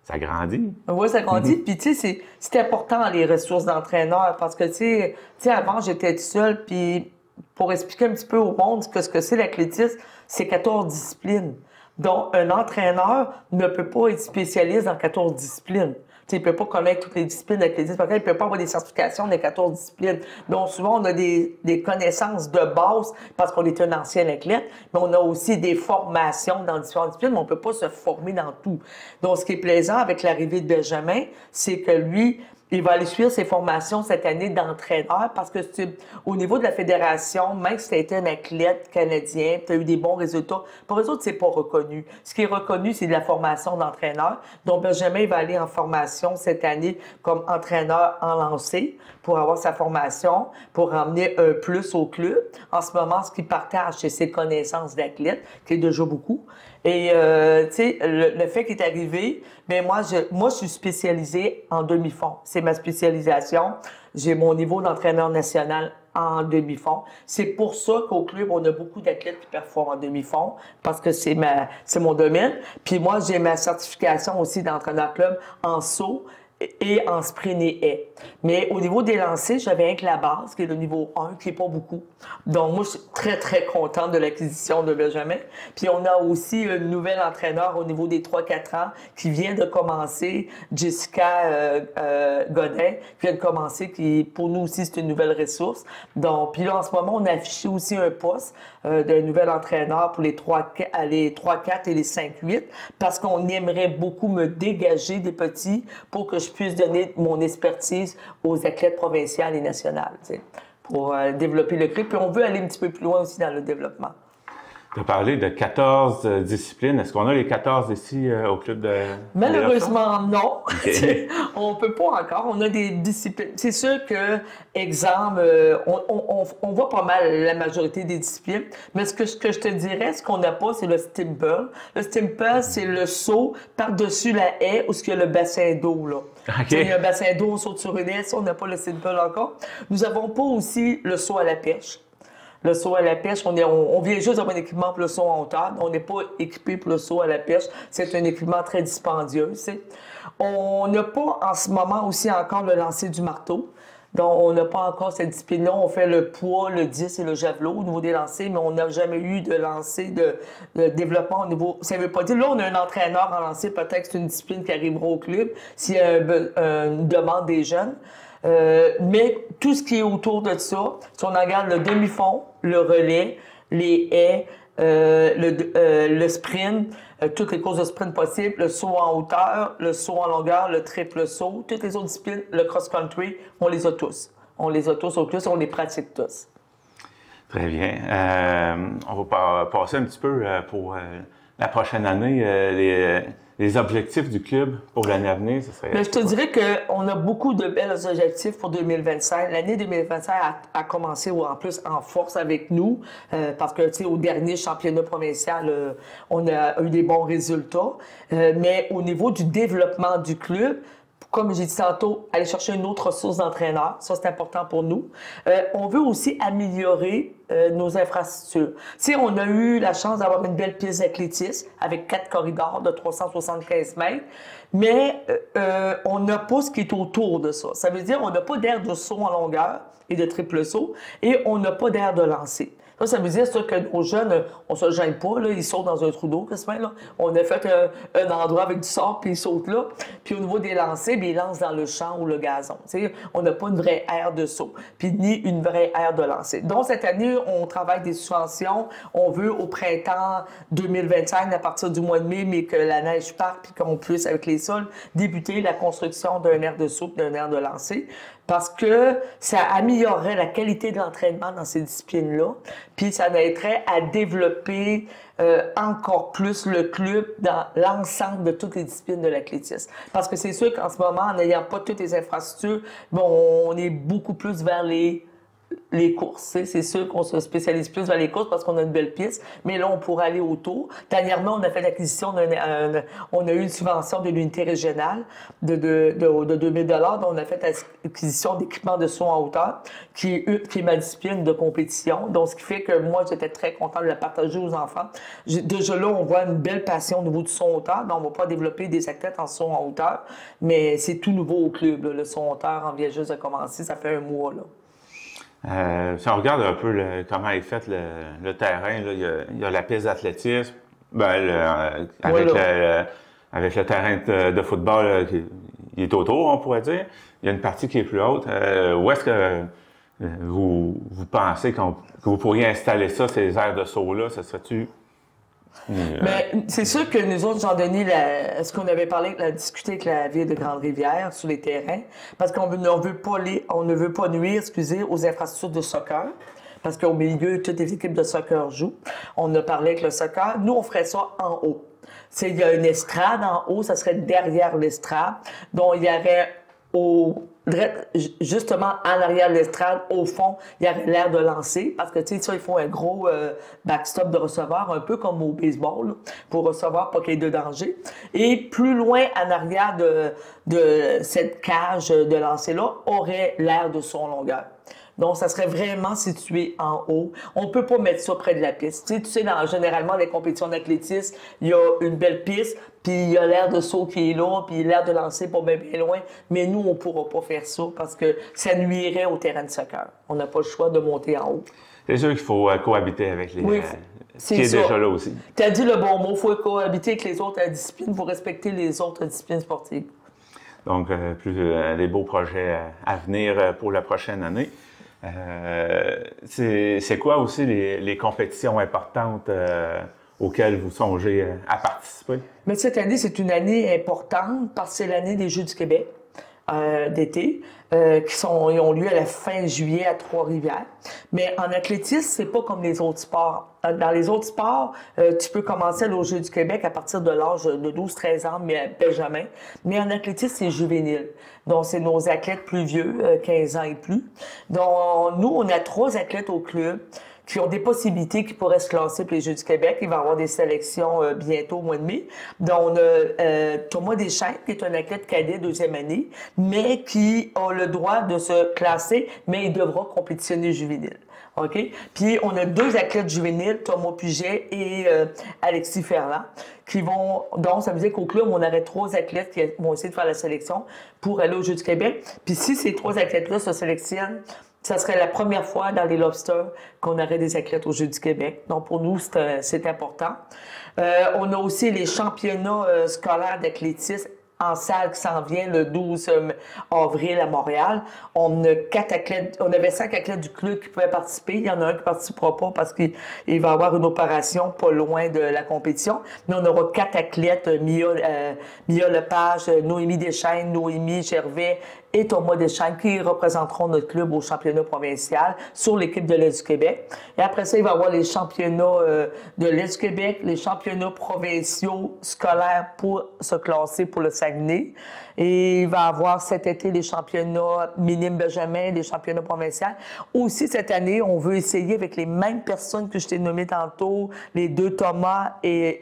ça grandit. Oui, ça grandit. Puis, tu sais, c'est important, les ressources d'entraîneurs, parce que, tu sais, avant, j'étais seule, puis pour expliquer un petit peu au monde ce que c'est l'athlétisme, c'est 14 disciplines. Donc, un entraîneur ne peut pas être spécialiste dans 14 disciplines. Il ne peut pas connaître toutes les disciplines d'athlétisme. Il ne peut pas avoir des certifications des 14 disciplines. Donc, souvent, on a des connaissances de base parce qu'on est un ancien athlète, mais on a aussi des formations dans différentes disciplines, mais on ne peut pas se former dans tout. Donc, ce qui est plaisant avec l'arrivée de Benjamin, c'est que lui, il va aller suivre ses formations cette année d'entraîneur parce que au niveau de la fédération, même si tu as été un athlète canadien, tu as eu des bons résultats, pour eux autres, c'est pas reconnu. Ce qui est reconnu, c'est de la formation d'entraîneur. Donc, Benjamin va aller en formation cette année comme entraîneur en lancer pour avoir sa formation, pour emmener un plus au club. En ce moment, ce qu'il partage, c'est ses connaissances d'athlète, qui est déjà beaucoup. Et, tu sais, le fait qu'il est arrivé, bien, moi, je suis spécialisée en demi-fond. C'est ma spécialisation. J'ai mon niveau d'entraîneur national en demi-fond. C'est pour ça qu'au club, on a beaucoup d'athlètes qui performent en demi-fond, parce que c'est mon domaine. Puis moi, j'ai ma certification aussi d'entraîneur club en saut et en sprint et haie. Mais au niveau des lancers, j'avais rien que la base, qui est le niveau 1, qui n'est pas beaucoup. Donc, moi, je suis très, très contente de l'acquisition de Benjamin. Puis, on a aussi une nouvelle entraîneur au niveau des 3-4 ans qui vient de commencer, Jessica Godin, qui vient de commencer, qui, pour nous aussi, c'est une nouvelle ressource. Donc, puis là, en ce moment, on a affiché aussi un poste d'un nouvel entraîneur pour les 3-4 et les 5-8, parce qu'on aimerait beaucoup me dégager des petits pour que je puisse donner mon expertise aux athlètes provinciales et nationales, pour développer le club. Puis on veut aller un petit peu plus loin aussi dans le développement. Tu as parlé de 14 disciplines. Est-ce qu'on a les 14 ici au club de... Malheureusement, non. Okay. On peut pas encore. On a des disciplines. C'est sûr que, exemple, on voit pas mal la majorité des disciplines, mais ce que je te dirais, ce qu'on n'a pas, c'est le Stimple. Le Stimple, c'est le saut par-dessus la haie où il y a le bassin d'eau, là. Okay. Il y a un bassin d'eau, on saute sur une haie, ça, on n'a pas le Stimple encore. Nous n'avons pas aussi le saut à la pêche. Le saut à la pêche, on vient juste d'avoir un équipement pour le saut en hauteur. On n'est pas équipé pour le saut à la pêche. C'est un équipement très dispendieux, tu sais. On n'a pas en ce moment aussi encore le lancer du marteau. Donc, on n'a pas encore cette discipline-là. On fait le poids, le 10 et le javelot au niveau des lancers, mais on n'a jamais eu de lancer de développement au niveau... Ça ne veut pas dire... Là, on a un entraîneur en lancer. Peut-être que c'est une discipline qui arrivera au club s'il y a une demande des jeunes. Mais tout ce qui est autour de ça, si on regarde le demi-fond, le relais, les haies, le sprint, toutes les courses de sprint possibles, le saut en hauteur, le saut en longueur, le triple saut, toutes les autres disciplines, le cross-country, on les a tous. On les a tous au club, on les pratique tous. Très bien. On va passer un petit peu pour la prochaine année, les objectifs du club pour l'année à venir, ce serait... Bien, je te dirais qu'on a beaucoup de belles objectifs pour 2025. L'année 2025 a commencé en plus en force avec nous parce que, tu sais, au dernier championnat provincial, on a eu des bons résultats. Mais au niveau du développement du club, comme j'ai dit tantôt, aller chercher une autre source d'entraîneurs, ça c'est important pour nous. On veut aussi améliorer nos infrastructures. Tu sais, on a eu la chance d'avoir une belle piste d'athlétisme avec 4 corridors de 375 mètres, mais on n'a pas ce qui est autour de ça. Ça veut dire qu'on n'a pas d'aire de saut en longueur et de triple saut, et on n'a pas d'aire de lancer. Là, ça veut dire ça, que nos jeunes, on se gêne pas, là, ils sautent dans un trou d'eau, quasiment, là. On a fait un endroit avec du sable, puis ils sautent là. Puis au niveau des lancers, bien, ils lancent dans le champ ou le gazon. T'sais, on n'a pas une vraie aire de saut, puis ni une vraie aire de lancer. Donc, cette année, on travaille des subventions. On veut, au printemps 2025, à partir du mois de mai, mais que la neige parte, puis qu'on puisse, avec les sols, débuter la construction d'un aire de saut et d'un aire de lancer. Parce que ça améliorerait la qualité de l'entraînement dans ces disciplines-là, puis ça aiderait à développer encore plus le club dans l'ensemble de toutes les disciplines de l'athlétisme. Parce que c'est sûr qu'en ce moment, en n'ayant pas toutes les infrastructures, bon, on est beaucoup plus vers les courses. C'est sûr qu'on se spécialise plus vers les courses parce qu'on a une belle piste, mais là, on pourrait aller autour. Dernièrement, on a fait l'acquisition on a eu une subvention de l'unité régionale de 2000 $, donc on a fait l'acquisition d'équipements de saut en hauteur, qui est ma discipline de compétition. Donc, ce qui fait que moi, j'étais très content de la partager aux enfants. Déjà là, on voit une belle passion au niveau du saut en hauteur. Donc, on va pas développer des athlètes en saut en hauteur, mais c'est tout nouveau au club, là. Le saut en hauteur, on vient juste de commencer, ça fait un mois, là. Si on regarde un peu avec est fait le terrain, là, il y a la piste d'athlétisme, avec le terrain de football là, qui est autour, on pourrait dire. Il y a une partie qui est plus haute. Où est-ce que vous pensez que vous pourriez installer ça, ces aires de saut-là? Ça serait-tu... Mais c'est sûr que nous autres, Jean-Denis, ce qu'on avait discuté avec la ville de Grande-Rivière sur les terrains, parce qu'on ne veut pas nuire, aux infrastructures de soccer, parce qu'au milieu, toutes les équipes de soccer jouent. On a parlé avec le soccer. Nous, on ferait ça en haut. Il y a une estrade en haut, ça serait derrière l'estrade, dont il y aurait justement en arrière de l'estrade, au fond, il y aurait l'air de lancer, parce que, tu sais, ça, il faut un gros backstop de receveur, un peu comme au baseball, là, pour recevoir, pas qu'il y ait de danger. Et plus loin, en arrière de cette cage de lancer-là, aurait l'air de son longueur. Donc, ça serait vraiment situé en haut. On peut pas mettre ça près de la piste. Tu sais, généralement, les compétitions d'athlétisme, il y a une belle piste, puis il y a l'air de saut qui est là, puis l'air de lancer pas bien loin. Mais nous, on pourra pas faire ça parce que ça nuirait au terrain de soccer. On n'a pas le choix de monter en haut. C'est sûr qu'il faut cohabiter avec les... Oui, ce qui est déjà là aussi. Tu as dit le bon mot. Il faut cohabiter avec les autres disciplines pour respecter les autres disciplines sportives. Donc, des beaux projets à venir pour la prochaine année. C'est quoi aussi les compétitions importantes auxquelles vous songez à participer? Mais cette année, c'est une année importante parce que c'est l'année des Jeux du Québec d'été qui ont lieu à la fin juillet à Trois-Rivières. Mais en athlétisme, c'est pas comme les autres sports. Dans les autres sports, tu peux commencer aux Jeux du Québec à partir de l'âge de 12-13 ans, mais Benjamin. Mais en athlétisme, c'est juvénile. Donc, c'est nos athlètes plus vieux, 15 ans et plus. Donc, nous, on a 3 athlètes au club qui ont des possibilités qui pourraient se classer pour les Jeux du Québec. Il va y avoir des sélections bientôt au mois de mai. Donc, on a Thomas Deschênes, qui est un athlète cadet 2e année, mais qui a le droit de se classer, mais il devra compétitionner juvénile. OK? Puis, on a 2 athlètes juvéniles, Thomas Puget et Alexis Ferland, qui vont... Donc, ça veut dire qu'au club, on aurait 3 athlètes qui vont essayer de faire la sélection pour aller aux Jeux du Québec. Puis, si ces 3 athlètes-là se sélectionnent, ça serait la première fois dans les Lobsters qu'on aurait des athlètes aux Jeux du Québec. Donc, pour nous, c'est important. On a aussi les championnats scolaires d'athlétisme en salle qui s'en vient le 12 avril à Montréal. On a 4 athlètes, on avait 5 athlètes du club qui pouvaient participer. Il y en a un qui ne participera pas parce qu'il va avoir une opération pas loin de la compétition. Mais on aura 4 athlètes, Mia Lepage, Noémie Deschênes, Noémie Gervais et Thomas Deschênes qui représenteront notre club au championnat provincial sur l'équipe de l'Est du Québec. Et après ça, il va y avoir les championnats de l'Est du Québec, les championnats provinciaux scolaires pour se classer pour le Saguenay. Et il va y avoir cet été les championnats minimes Benjamin, les championnats provinciaux. Aussi, cette année, on veut essayer avec les mêmes personnes que je t'ai nommées tantôt, les 2 Thomas et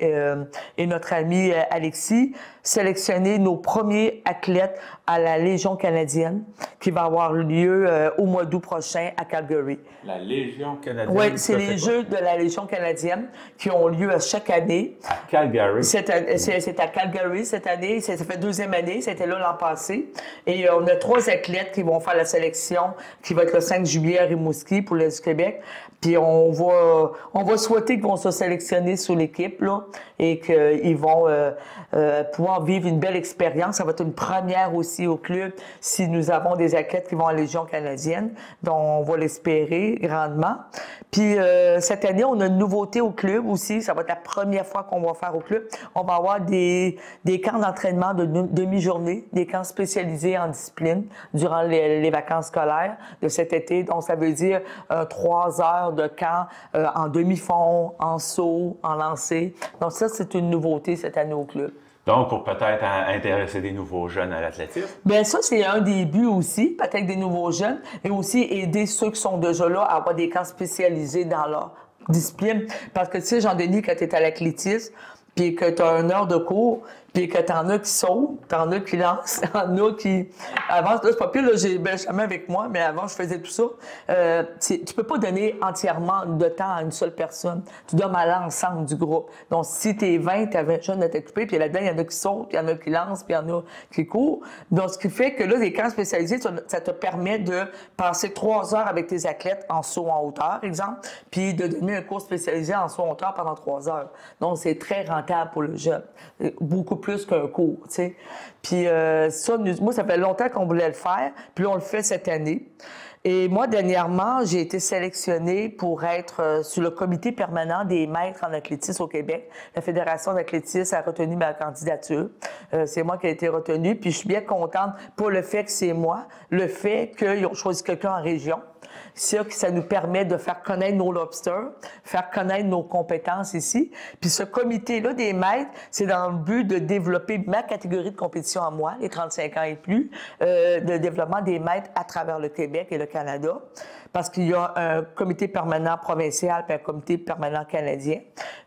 notre ami Alexis, sélectionner nos premiers athlètes à la Légion canadienne qui va avoir lieu au mois d'août prochain à Calgary. La Légion canadienne? Oui, c'est les Jeux de la Légion canadienne qui ont lieu à chaque année. À Calgary? C'est à Calgary cette année. Ça fait 2e année. C'était là l'an passé. Et on a 3 athlètes qui vont faire la sélection qui va être le 5 juillet à Rimouski pour l'Est du Québec. Puis on va souhaiter qu'ils vont se sélectionner sur l'équipe là, et qu'ils vont pouvoir vivre une belle expérience. Ça va être une première aussi au club si nous avons des athlètes qui vont en Légion canadienne. Donc on va l'espérer grandement. Puis cette année, on a une nouveauté au club aussi. Ça va être la première fois qu'on va faire au club. On va avoir des camps d'entraînement de demi-journée, des camps spécialisés en discipline durant les vacances scolaires de cet été. Donc ça veut dire 3 heures de camp en demi-fond, en saut, en lancer. Donc ça, c'est une nouveauté cette année au club. Donc, pour peut-être intéresser des nouveaux jeunes à l'athlétisme? Bien, ça, c'est un des buts aussi, peut-être des nouveaux jeunes, et aussi aider ceux qui sont déjà là à avoir des camps spécialisés dans leur discipline. Parce que, tu sais, Jean-Denis, quand tu es à l'athlétisme, puis que tu as 1 heure de cours, puis que t'en as qui sautent, t'en as qui lancent, t'en as qui avancent. Là, c'est pas pire, là, j'ai Benjamin avec moi, mais avant, je faisais tout ça. Tu peux pas donner entièrement de temps à une seule personne. Tu dois à l'ensemble du groupe. Donc, si t'es 20, t'as 20 jeunes à t'occuper, puis là-dedans, il y en a qui sautent, puis il y en a qui lancent, puis il y en a qui courent. Donc, ce qui fait que là, les camps spécialisés, ça te permet de passer 3 heures avec tes athlètes en saut en hauteur, exemple, puis de donner un cours spécialisé en saut en hauteur pendant 3 heures. Donc, c'est très rentable pour le jeune. Beaucoup plus qu'un cours, tu sais. Puis ça, moi, ça fait longtemps qu'on voulait le faire, puis là, on le fait cette année. Et moi, dernièrement, j'ai été sélectionnée pour être sur le comité permanent des maîtres en athlétisme au Québec. La Fédération d'athlétisme a retenu ma candidature. C'est moi qui ai été retenue, puis je suis bien contente, pas le fait que c'est moi, le fait qu'ils ont choisi quelqu'un en région. Ça nous permet de faire connaître nos lobsters, faire connaître nos compétences ici. Puis ce comité-là des maîtres, c'est dans le but de développer ma catégorie de compétition à moi, les 35 ans et plus, de développement des maîtres à travers le Québec et le Canada. Parce qu'il y a un comité permanent provincial et un comité permanent canadien.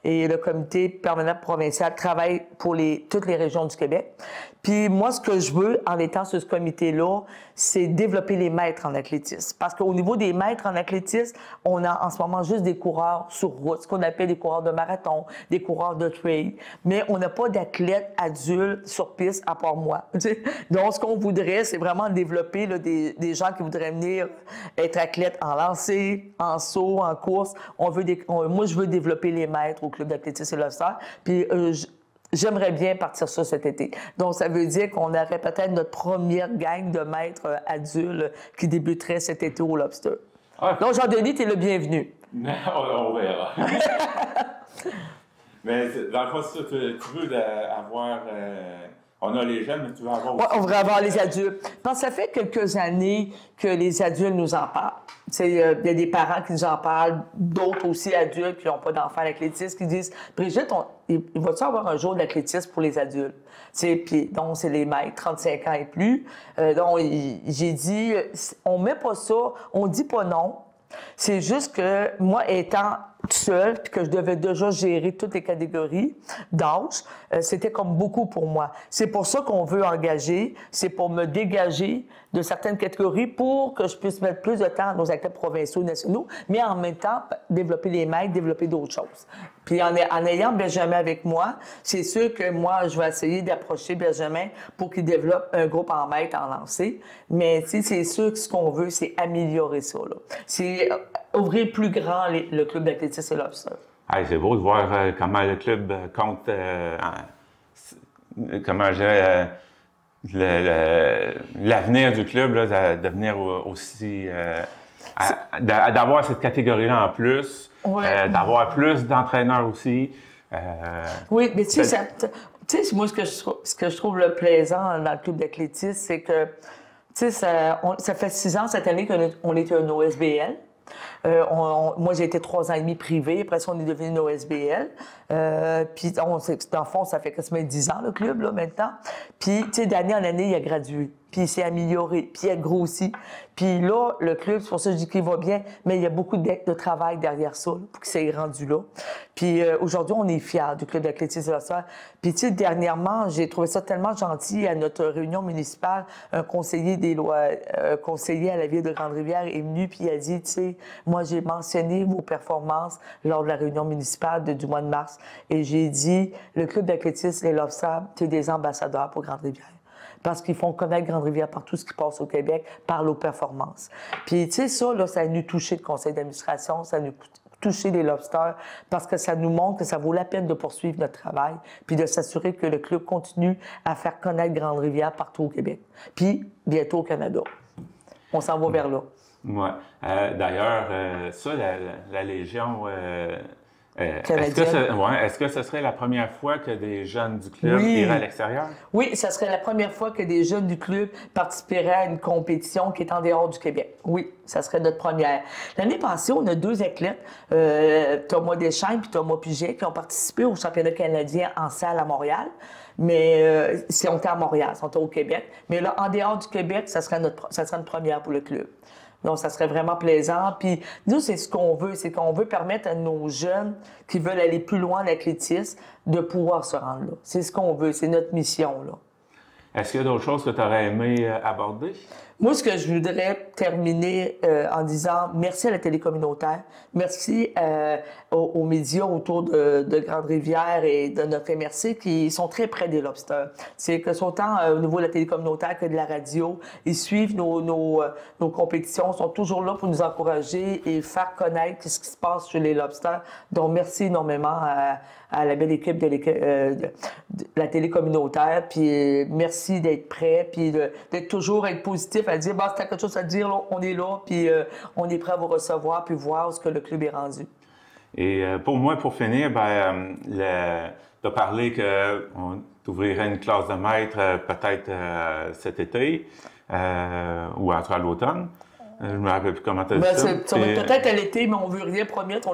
Et le comité permanent provincial travaille pour toutes les régions du Québec. Puis moi, ce que je veux, en étant sur ce comité-là, c'est développer les maîtres en athlétisme. Parce qu'au niveau des maîtres en athlétisme, on a en ce moment juste des coureurs sur route, ce qu'on appelle des coureurs de marathon, des coureurs de trail. Mais on n'a pas d'athlètes adultes sur piste à part moi. Donc, ce qu'on voudrait, c'est vraiment développer là, des gens qui voudraient venir être athlètes en lancer, en saut, en course. Moi, je veux développer les maîtres au club d'athlétisme et lobster. Puis j'aimerais bien partir ça cet été. Donc, ça veut dire qu'on aurait peut-être notre première gang de maîtres adultes qui débuterait cet été au lobster. Ah. Donc, Jean-Denis, tu es le bienvenu. On verra. Mais dans le fond, c'est ça, tu veux avoir... on a les jeunes, mais tu veux avoir aussi... Oui, on veut avoir les adultes. Parce que ça fait quelques années que les adultes nous en parlent. Il y a des parents qui nous en parlent, d'autres aussi adultes qui n'ont pas d'enfants d'athlétisme, qui disent « Brigitte, il va-tu avoir un jour d'athlétisme pour les adultes? » Puis donc, c'est les maîtres, 35 ans et plus. Donc, j'ai dit, on met pas ça, on dit pas non. C'est juste que moi, étant seule, puis que je devais déjà gérer toutes les catégories d'âge, c'était comme beaucoup pour moi. C'est pour ça qu'on veut engager, c'est pour me dégager de certaines catégories pour que je puisse mettre plus de temps à nos athlètes provinciaux, nationaux, mais en même temps, développer les maîtres, développer d'autres choses. Puis en ayant Benjamin avec moi, c'est sûr que moi, je vais essayer d'approcher Benjamin pour qu'il développe un groupe en maître, en lancer. Mais c'est sûr que ce qu'on veut, c'est améliorer ça. C'est ouvrir plus grand le club d'athlétisme et lobster. Hey, c'est beau de voir comment le club compte, comment je dirais, l'avenir du club, là, de devenir aussi, d'avoir cette catégorie-là en plus, ouais. D'avoir plus d'entraîneurs aussi. Oui, mais tu sais, moi, ce que je trouve le plaisant dans le club d'athlétisme, c'est que, tu sais, ça fait 6 ans cette année qu'on est un OSBL. Moi, j'ai été 3 ans et demi privé. Après ça, on est devenu une OSBL. Puis, dans le fond, ça fait quasiment 10 ans, le club, là, maintenant. Puis, tu sais, d'année en année, il a gradué. Puis, il s'est amélioré. Puis, il a grossi. Puis là, le club, c'est pour ça que je dis qu'il va bien, mais il y a beaucoup de travail derrière ça, là, pour qu'il s'est rendu là. Puis, aujourd'hui, on est fiers du club d'athlétisme. Puis, tu sais, dernièrement, j'ai trouvé ça tellement gentil à notre réunion municipale. Un conseiller conseiller à la ville de Grande-Rivière est venu, puis il a dit, tu sais, moi, j'ai mentionné vos performances lors de la réunion municipale du mois de mars. Et j'ai dit, le club d'athlétisme et l'Obsab, c'est des ambassadeurs pour Grande-Rivière. parce qu'ils font connaître Grande-Rivière par tout ce qui passe au Québec, par nos performances. Puis, tu sais, ça, là, ça a nous touché le conseil d'administration, ça a nous touché les Lobsters, parce que ça nous montre que ça vaut la peine de poursuivre notre travail, puis de s'assurer que le club continue à faire connaître Grande-Rivière partout au Québec, puis bientôt au Canada. On s'en va vers là. Oui. D'ailleurs, ça, la Légion... est-ce que ce serait la première fois que des jeunes du club iraient à l'extérieur? Oui, ça serait la première fois que des jeunes du club participeraient à une compétition qui est en dehors du Québec. Oui, ça serait notre première. L'année passée, on a 2 athlètes, Thomas Deschaines et Thomas Puget, qui ont participé au championnat canadien en salle à Montréal. Mais on était à Montréal, on était au Québec. Mais là, en dehors du Québec, ça serait une première pour le club. Donc, ça serait vraiment plaisant. Puis, nous, c'est ce qu'on veut. C'est qu'on veut permettre à nos jeunes qui veulent aller plus loin en athlétisme de pouvoir se rendre là. C'est ce qu'on veut. C'est notre mission, là. Est-ce qu'il y a d'autres choses que tu aurais aimé aborder? Moi, ce que je voudrais terminer en disant merci à la télé communautaire, merci aux médias autour de Grande-Rivière et de notre MRC qui sont très près des Lobsters. C'est que autant au niveau de la télé communautaire que de la radio, ils suivent nos compétitions, sont toujours là pour nous encourager et faire connaître ce qui se passe chez les Lobsters. Donc, merci énormément à la belle équipe de la télé communautaire, puis merci d'être prêt, puis d'être toujours positif, à dire, bah, si t'as quelque chose à dire, là, on est là, puis on est prêt à vous recevoir, puis voir ce que le club est rendu. Et pour moi, pour finir, tu as parlé qu'on ouvrirait une classe de maître peut-être cet été, ou entre à l'automne. Je me rappelle plus comment tu as dit ça. Peut-être à l'été, mais on veut rien promettre.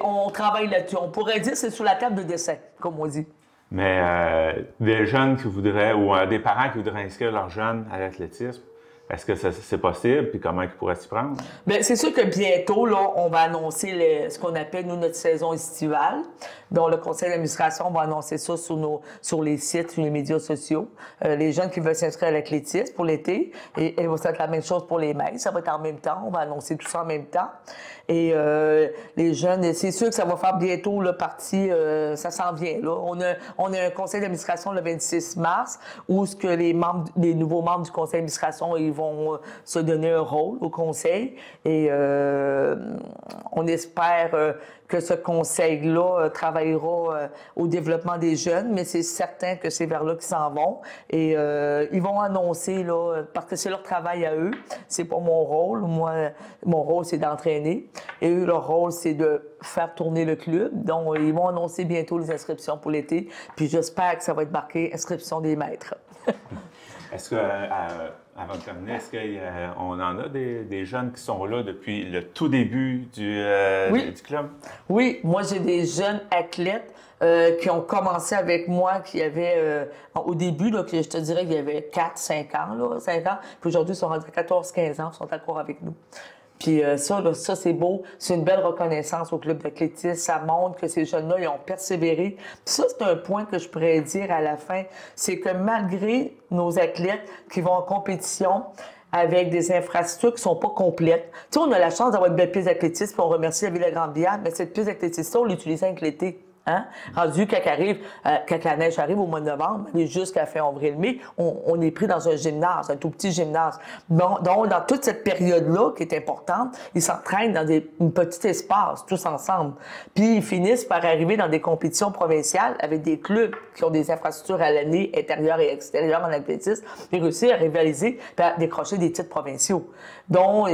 On travaille là-dessus. On pourrait dire que c'est sur la table de dessin, comme on dit. Mais des jeunes qui voudraient, ou des parents qui voudraient inscrire leurs jeunes à l'athlétisme, est-ce que c'est possible? Puis comment ils pourraient s'y prendre? Bien, c'est sûr que bientôt, là, on va annoncer ce qu'on appelle, nous, notre saison estivale. Donc, le conseil d'administration va annoncer ça sur les sites, sur les médias sociaux. Les jeunes qui veulent s'inscrire à l'athlétisme pour l'été. Et ça va être la même chose pour les maîtres. Ça va être en même temps. On va annoncer tout ça en même temps. Et les jeunes, c'est sûr que ça va faire bientôt là, partie, ça s'en vient. Là. On a un conseil d'administration le 26 mars où ce que les nouveaux membres du conseil d'administration ils vont se donner un rôle au conseil. Et on espère que ce conseil-là travaillera au développement des jeunes, mais c'est certain que c'est vers là qu'ils s'en vont. Et ils vont annoncer, là, parce que c'est leur travail à eux, c'est pas mon rôle. Moi, mon rôle, c'est d'entraîner. Et eux, leur rôle, c'est de faire tourner le club. Donc, ils vont annoncer bientôt les inscriptions pour l'été. Puis j'espère que ça va être marqué « Inscription des maîtres ». Est-ce que, avant de terminer, est-ce qu'on en a des jeunes qui sont là depuis le tout début du club? Oui, moi j'ai des jeunes athlètes qui ont commencé avec moi, qui avaient, au début, là, je te dirais qu'il y avait 4-5 ans, 5 ans. Puis aujourd'hui, ils sont rendus à 14-15 ans, ils sont encore avec nous. Puis ça, c'est beau. C'est une belle reconnaissance au club d'athlétisme. Ça montre que ces jeunes-là, ils ont persévéré. Puis ça, c'est un point que je pourrais dire à la fin. C'est que malgré nos athlètes qui vont en compétition avec des infrastructures qui sont pas complètes. Tu sais, on a la chance d'avoir une belle piste d'athlétisme, puis on remercie la Ville de Grande-Bière, mais cette piste d'athlétisme, on l'utilise avec l'été. Hein? Rendu quand la neige arrive au mois de novembre, jusqu'à fin avril-mai, on est pris dans un gymnase, un tout petit gymnase. Donc, dans toute cette période-là, qui est importante, ils s'entraînent dans un petit espace, tous ensemble. Puis, ils finissent par arriver dans des compétitions provinciales avec des clubs qui ont des infrastructures à l'année, intérieures et extérieures en athlétisme, et réussir à rivaliser et à décrocher des titres provinciaux. Donc,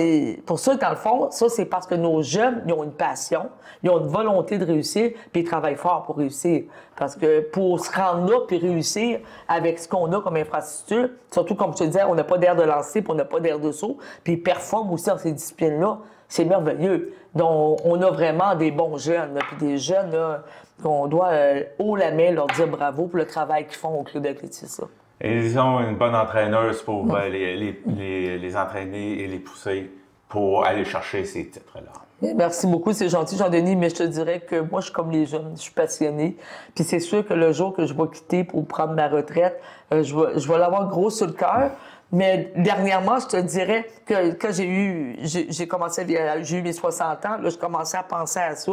pour ça, dans le fond, ça, c'est parce que nos jeunes, ils ont une passion, ils ont une volonté de réussir, puis ils travaillent fort pour réussir. Parce que pour se rendre là puis réussir avec ce qu'on a comme infrastructure, surtout comme je te disais, on n'a pas d'air de lancer puis on n'a pas d'air de saut, puis ils performent aussi dans ces disciplines-là. C'est merveilleux. Donc, on a vraiment des bons jeunes, puis des jeunes là, qu'on doit haut la main leur dire bravo pour le travail qu'ils font au club d'athlétisme. Et ils ont une bonne entraîneuse pour les entraîner et les pousser pour aller chercher ces titres-là. Merci beaucoup, c'est gentil, Jean-Denis, mais je te dirais que moi, je suis comme les jeunes, je suis passionnée. Puis c'est sûr que le jour que je vais quitter pour prendre ma retraite, je vais l'avoir gros sur le cœur. Mais dernièrement, je te dirais que quand j'ai eu mes 60 ans, là, je commençais à penser à ça.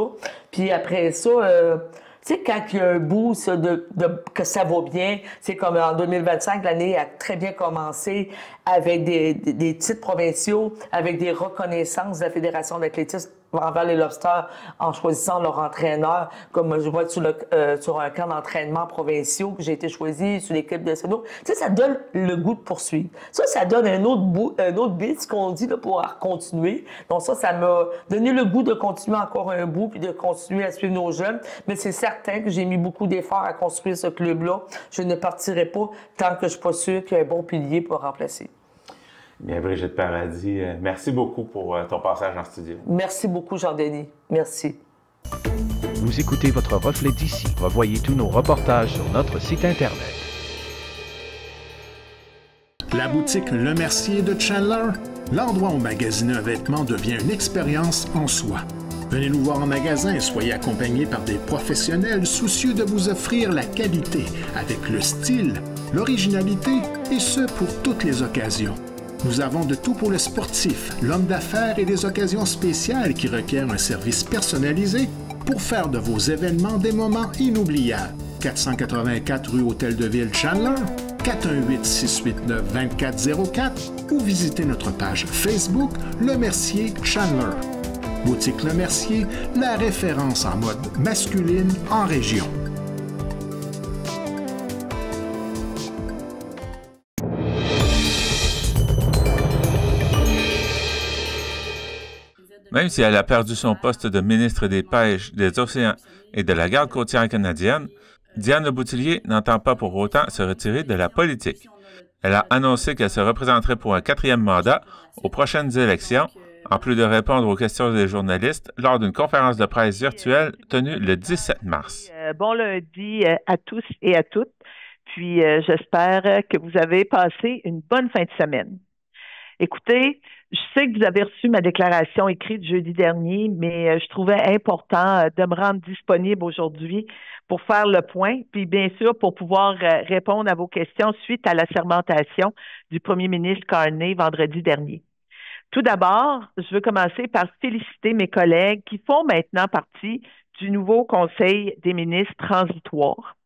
Puis après ça, Tu sais, quand il y a un bout que ça va bien, c'est comme en 2025, l'année a très bien commencé avec des titres provinciaux, avec des reconnaissances de la Fédération d'athlétisme envers les Lobsters en choisissant leur entraîneur, comme je vois sur un camp d'entraînement provinciaux que j'ai été choisi sur l'équipe de Seno. Tu sais, ça donne le goût de poursuivre. Ça donne un autre bit, ce qu'on dit, là, pour continuer. Donc ça m'a donné le goût de continuer encore un bout puis de continuer à suivre nos jeunes. Mais c'est certain que j'ai mis beaucoup d'efforts à construire ce club-là. Je ne partirai pas tant que je ne suis pas sûr qu'il y a un bon pilier pour remplacer. Bien, Brigitte Paradis, merci beaucoup pour ton passage en studio. Merci beaucoup, Jean-Denis. Merci. Vous écoutez votre reflet d'ici. Revoyez tous nos reportages sur notre site Internet. La boutique Le Mercier de Chandler, l'endroit où magasiner un vêtement devient une expérience en soi. Venez nous voir en magasin et soyez accompagnés par des professionnels soucieux de vous offrir la qualité avec le style, l'originalité et ce pour toutes les occasions. Nous avons de tout pour le sportif, l'homme d'affaires et des occasions spéciales qui requièrent un service personnalisé pour faire de vos événements des moments inoubliables. 484 rue Hôtel de Ville Chandler, 418-689-2404 ou visitez notre page Facebook Le Mercier Chandler. Boutique Le Mercier, la référence en mode masculine en région. Même si elle a perdu son poste de ministre des Pêches, des Océans et de la Garde côtière canadienne, Diane Le Boutillier n'entend pas pour autant se retirer de la politique. Elle a annoncé qu'elle se représenterait pour un 4e mandat aux prochaines élections, en plus de répondre aux questions des journalistes lors d'une conférence de presse virtuelle tenue le 17 mars. Bon lundi à tous et à toutes. Puis j'espère que vous avez passé une bonne fin de semaine. Écoutez, je sais que vous avez reçu ma déclaration écrite jeudi dernier, mais je trouvais important de me rendre disponible aujourd'hui pour faire le point, puis bien sûr pour pouvoir répondre à vos questions suite à la sermentation du premier ministre Carney vendredi dernier. Tout d'abord, je veux commencer par féliciter mes collègues qui font maintenant partie du nouveau Conseil des ministres transitoire.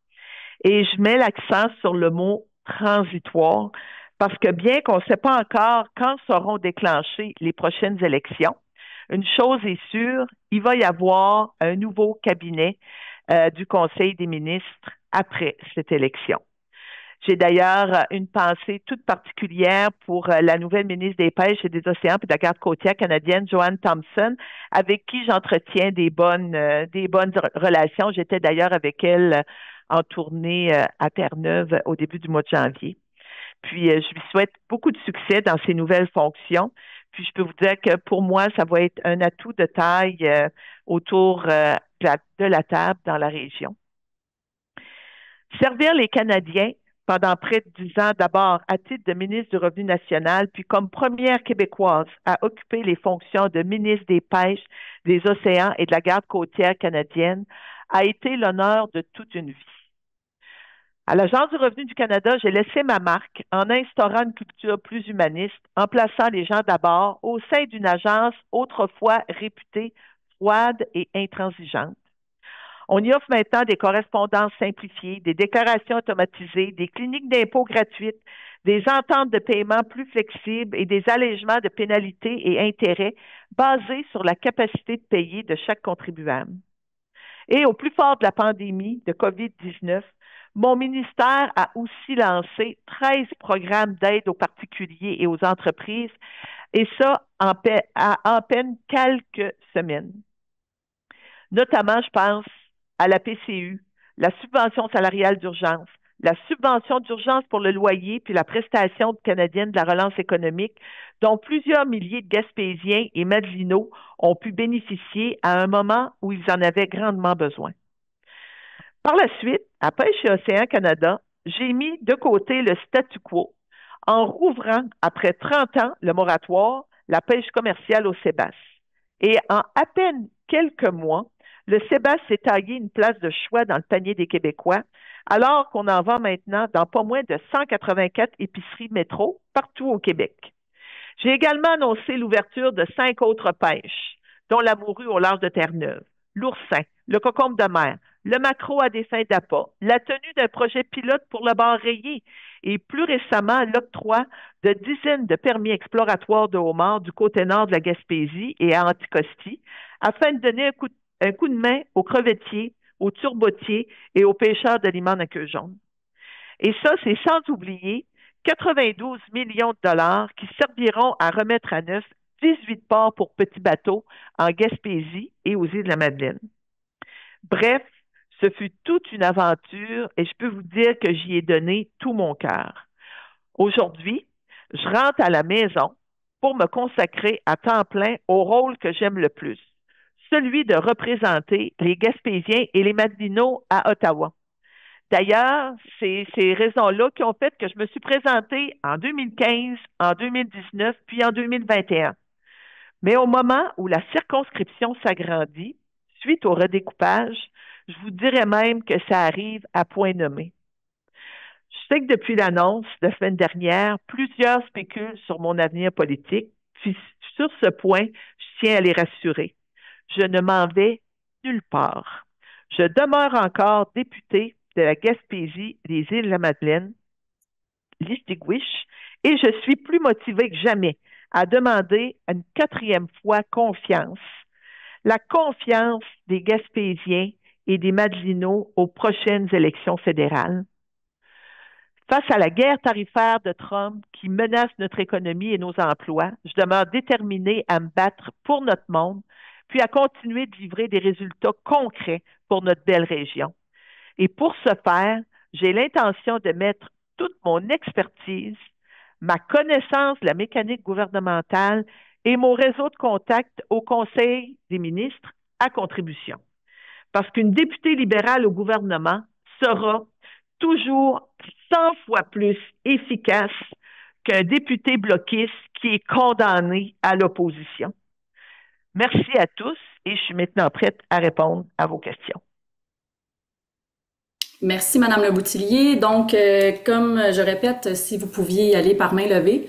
Et je mets l'accent sur le mot transitoire parce que bien qu'on ne sait pas encore quand seront déclenchées les prochaines élections, une chose est sûre, il va y avoir un nouveau cabinet du Conseil des ministres après cette élection. J'ai d'ailleurs une pensée toute particulière pour la nouvelle ministre des Pêches et des Océans et de la Garde côtière canadienne, Joanne Thompson, avec qui j'entretiens des bonnes relations. J'étais d'ailleurs avec elle en tournée à Terre-Neuve au début du mois de janvier. Puis, je lui souhaite beaucoup de succès dans ses nouvelles fonctions. Puis, je peux vous dire que pour moi, ça va être un atout de taille autour de la table dans la région. Servir les Canadiens pendant près de 10 ans, d'abord à titre de ministre du Revenu national, puis comme première Québécoise à occuper les fonctions de ministre des Pêches, des Océans et de la Garde côtière canadienne, a été l'honneur de toute une vie. À l'Agence du Revenu du Canada, j'ai laissé ma marque en instaurant une culture plus humaniste, en plaçant les gens d'abord au sein d'une agence autrefois réputée froide et intransigeante. On y offre maintenant des correspondances simplifiées, des déclarations automatisées, des cliniques d'impôts gratuites, des ententes de paiement plus flexibles et des allègements de pénalités et intérêts basés sur la capacité de payer de chaque contribuable. Et au plus fort de la pandémie de COVID-19, mon ministère a aussi lancé 13 programmes d'aide aux particuliers et aux entreprises, et ça en peine quelques semaines. Notamment, je pense à la PCU, la subvention salariale d'urgence, la subvention d'urgence pour le loyer, puis la prestation canadienne de la relance économique, dont plusieurs milliers de Gaspésiens et Madelinots ont pu bénéficier à un moment où ils en avaient grandement besoin. Par la suite, à Pêche et Océan Canada, j'ai mis de côté le statu quo en rouvrant, après 30 ans, le moratoire, la pêche commerciale au Sébasse. Et en à peine quelques mois, le Sébasse s'est taillé une place de choix dans le panier des Québécois, alors qu'on en vend maintenant dans pas moins de 184 épiceries métro partout au Québec. J'ai également annoncé l'ouverture de 5 autres pêches, dont la morue au large de Terre-Neuve, l'oursin, le concombre de mer, le macro à des fins d'appât, la tenue d'un projet pilote pour le bar rayé et plus récemment l'octroi de dizaines de permis exploratoires de homard du côté nord de la Gaspésie et à Anticosti afin de donner un coup de main aux crevettiers, aux turbotiers et aux pêcheurs de limon à queue jaune. Et ça, c'est sans oublier 92 millions de dollars qui serviront à remettre à neuf 18 ports pour petits bateaux en Gaspésie et aux îles de la Madeleine. Bref, ce fut toute une aventure et je peux vous dire que j'y ai donné tout mon cœur. Aujourd'hui, je rentre à la maison pour me consacrer à temps plein au rôle que j'aime le plus, celui de représenter les Gaspésiens et les Madelinots à Ottawa. D'ailleurs, c'est ces raisons-là qui ont fait que je me suis présentée en 2015, en 2019, puis en 2021. Mais au moment où la circonscription s'agrandit, suite au redécoupage, je vous dirais même que ça arrive à point nommé. Je sais que depuis l'annonce de la semaine dernière, plusieurs spéculent sur mon avenir politique, puis sur ce point, je tiens à les rassurer. Je ne m'en vais nulle part. Je demeure encore députée de la Gaspésie, des îles de la Madeleine, l'Istigouche, et je suis plus motivée que jamais à demander une quatrième fois confiance, la confiance des Gaspésiens et des Madelinots aux prochaines élections fédérales. Face à la guerre tarifaire de Trump qui menace notre économie et nos emplois, je demeure déterminée à me battre pour notre monde, puis à continuer de livrer des résultats concrets pour notre belle région. Et pour ce faire, j'ai l'intention de mettre toute mon expertise, ma connaissance de la mécanique gouvernementale et mon réseau de contacts au Conseil des ministres à contribution. Parce qu'une députée libérale au gouvernement sera toujours 100 fois plus efficace qu'un député bloquiste qui est condamné à l'opposition. Merci à tous et je suis maintenant prête à répondre à vos questions. Merci, Madame Le Boutillier. Donc, comme je répète, si vous pouviez y aller par main levée,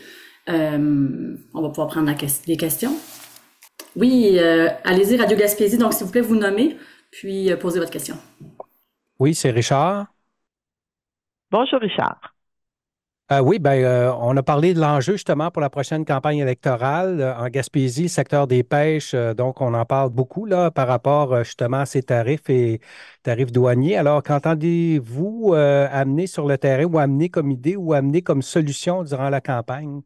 on va pouvoir prendre les questions. Oui, allez-y, Radio Gaspésie. Donc, s'il vous plaît, vous nommez, puis posez votre question. Oui, c'est Richard. Bonjour, Richard. Oui, on a parlé de l'enjeu justement pour la prochaine campagne électorale en Gaspésie, le secteur des pêches. Donc, on en parle beaucoup là par rapport justement à ces tarifs et tarifs douaniers. Alors, qu'entendez-vous amener sur le terrain ou amener comme idée ou amener comme solution durant la campagne?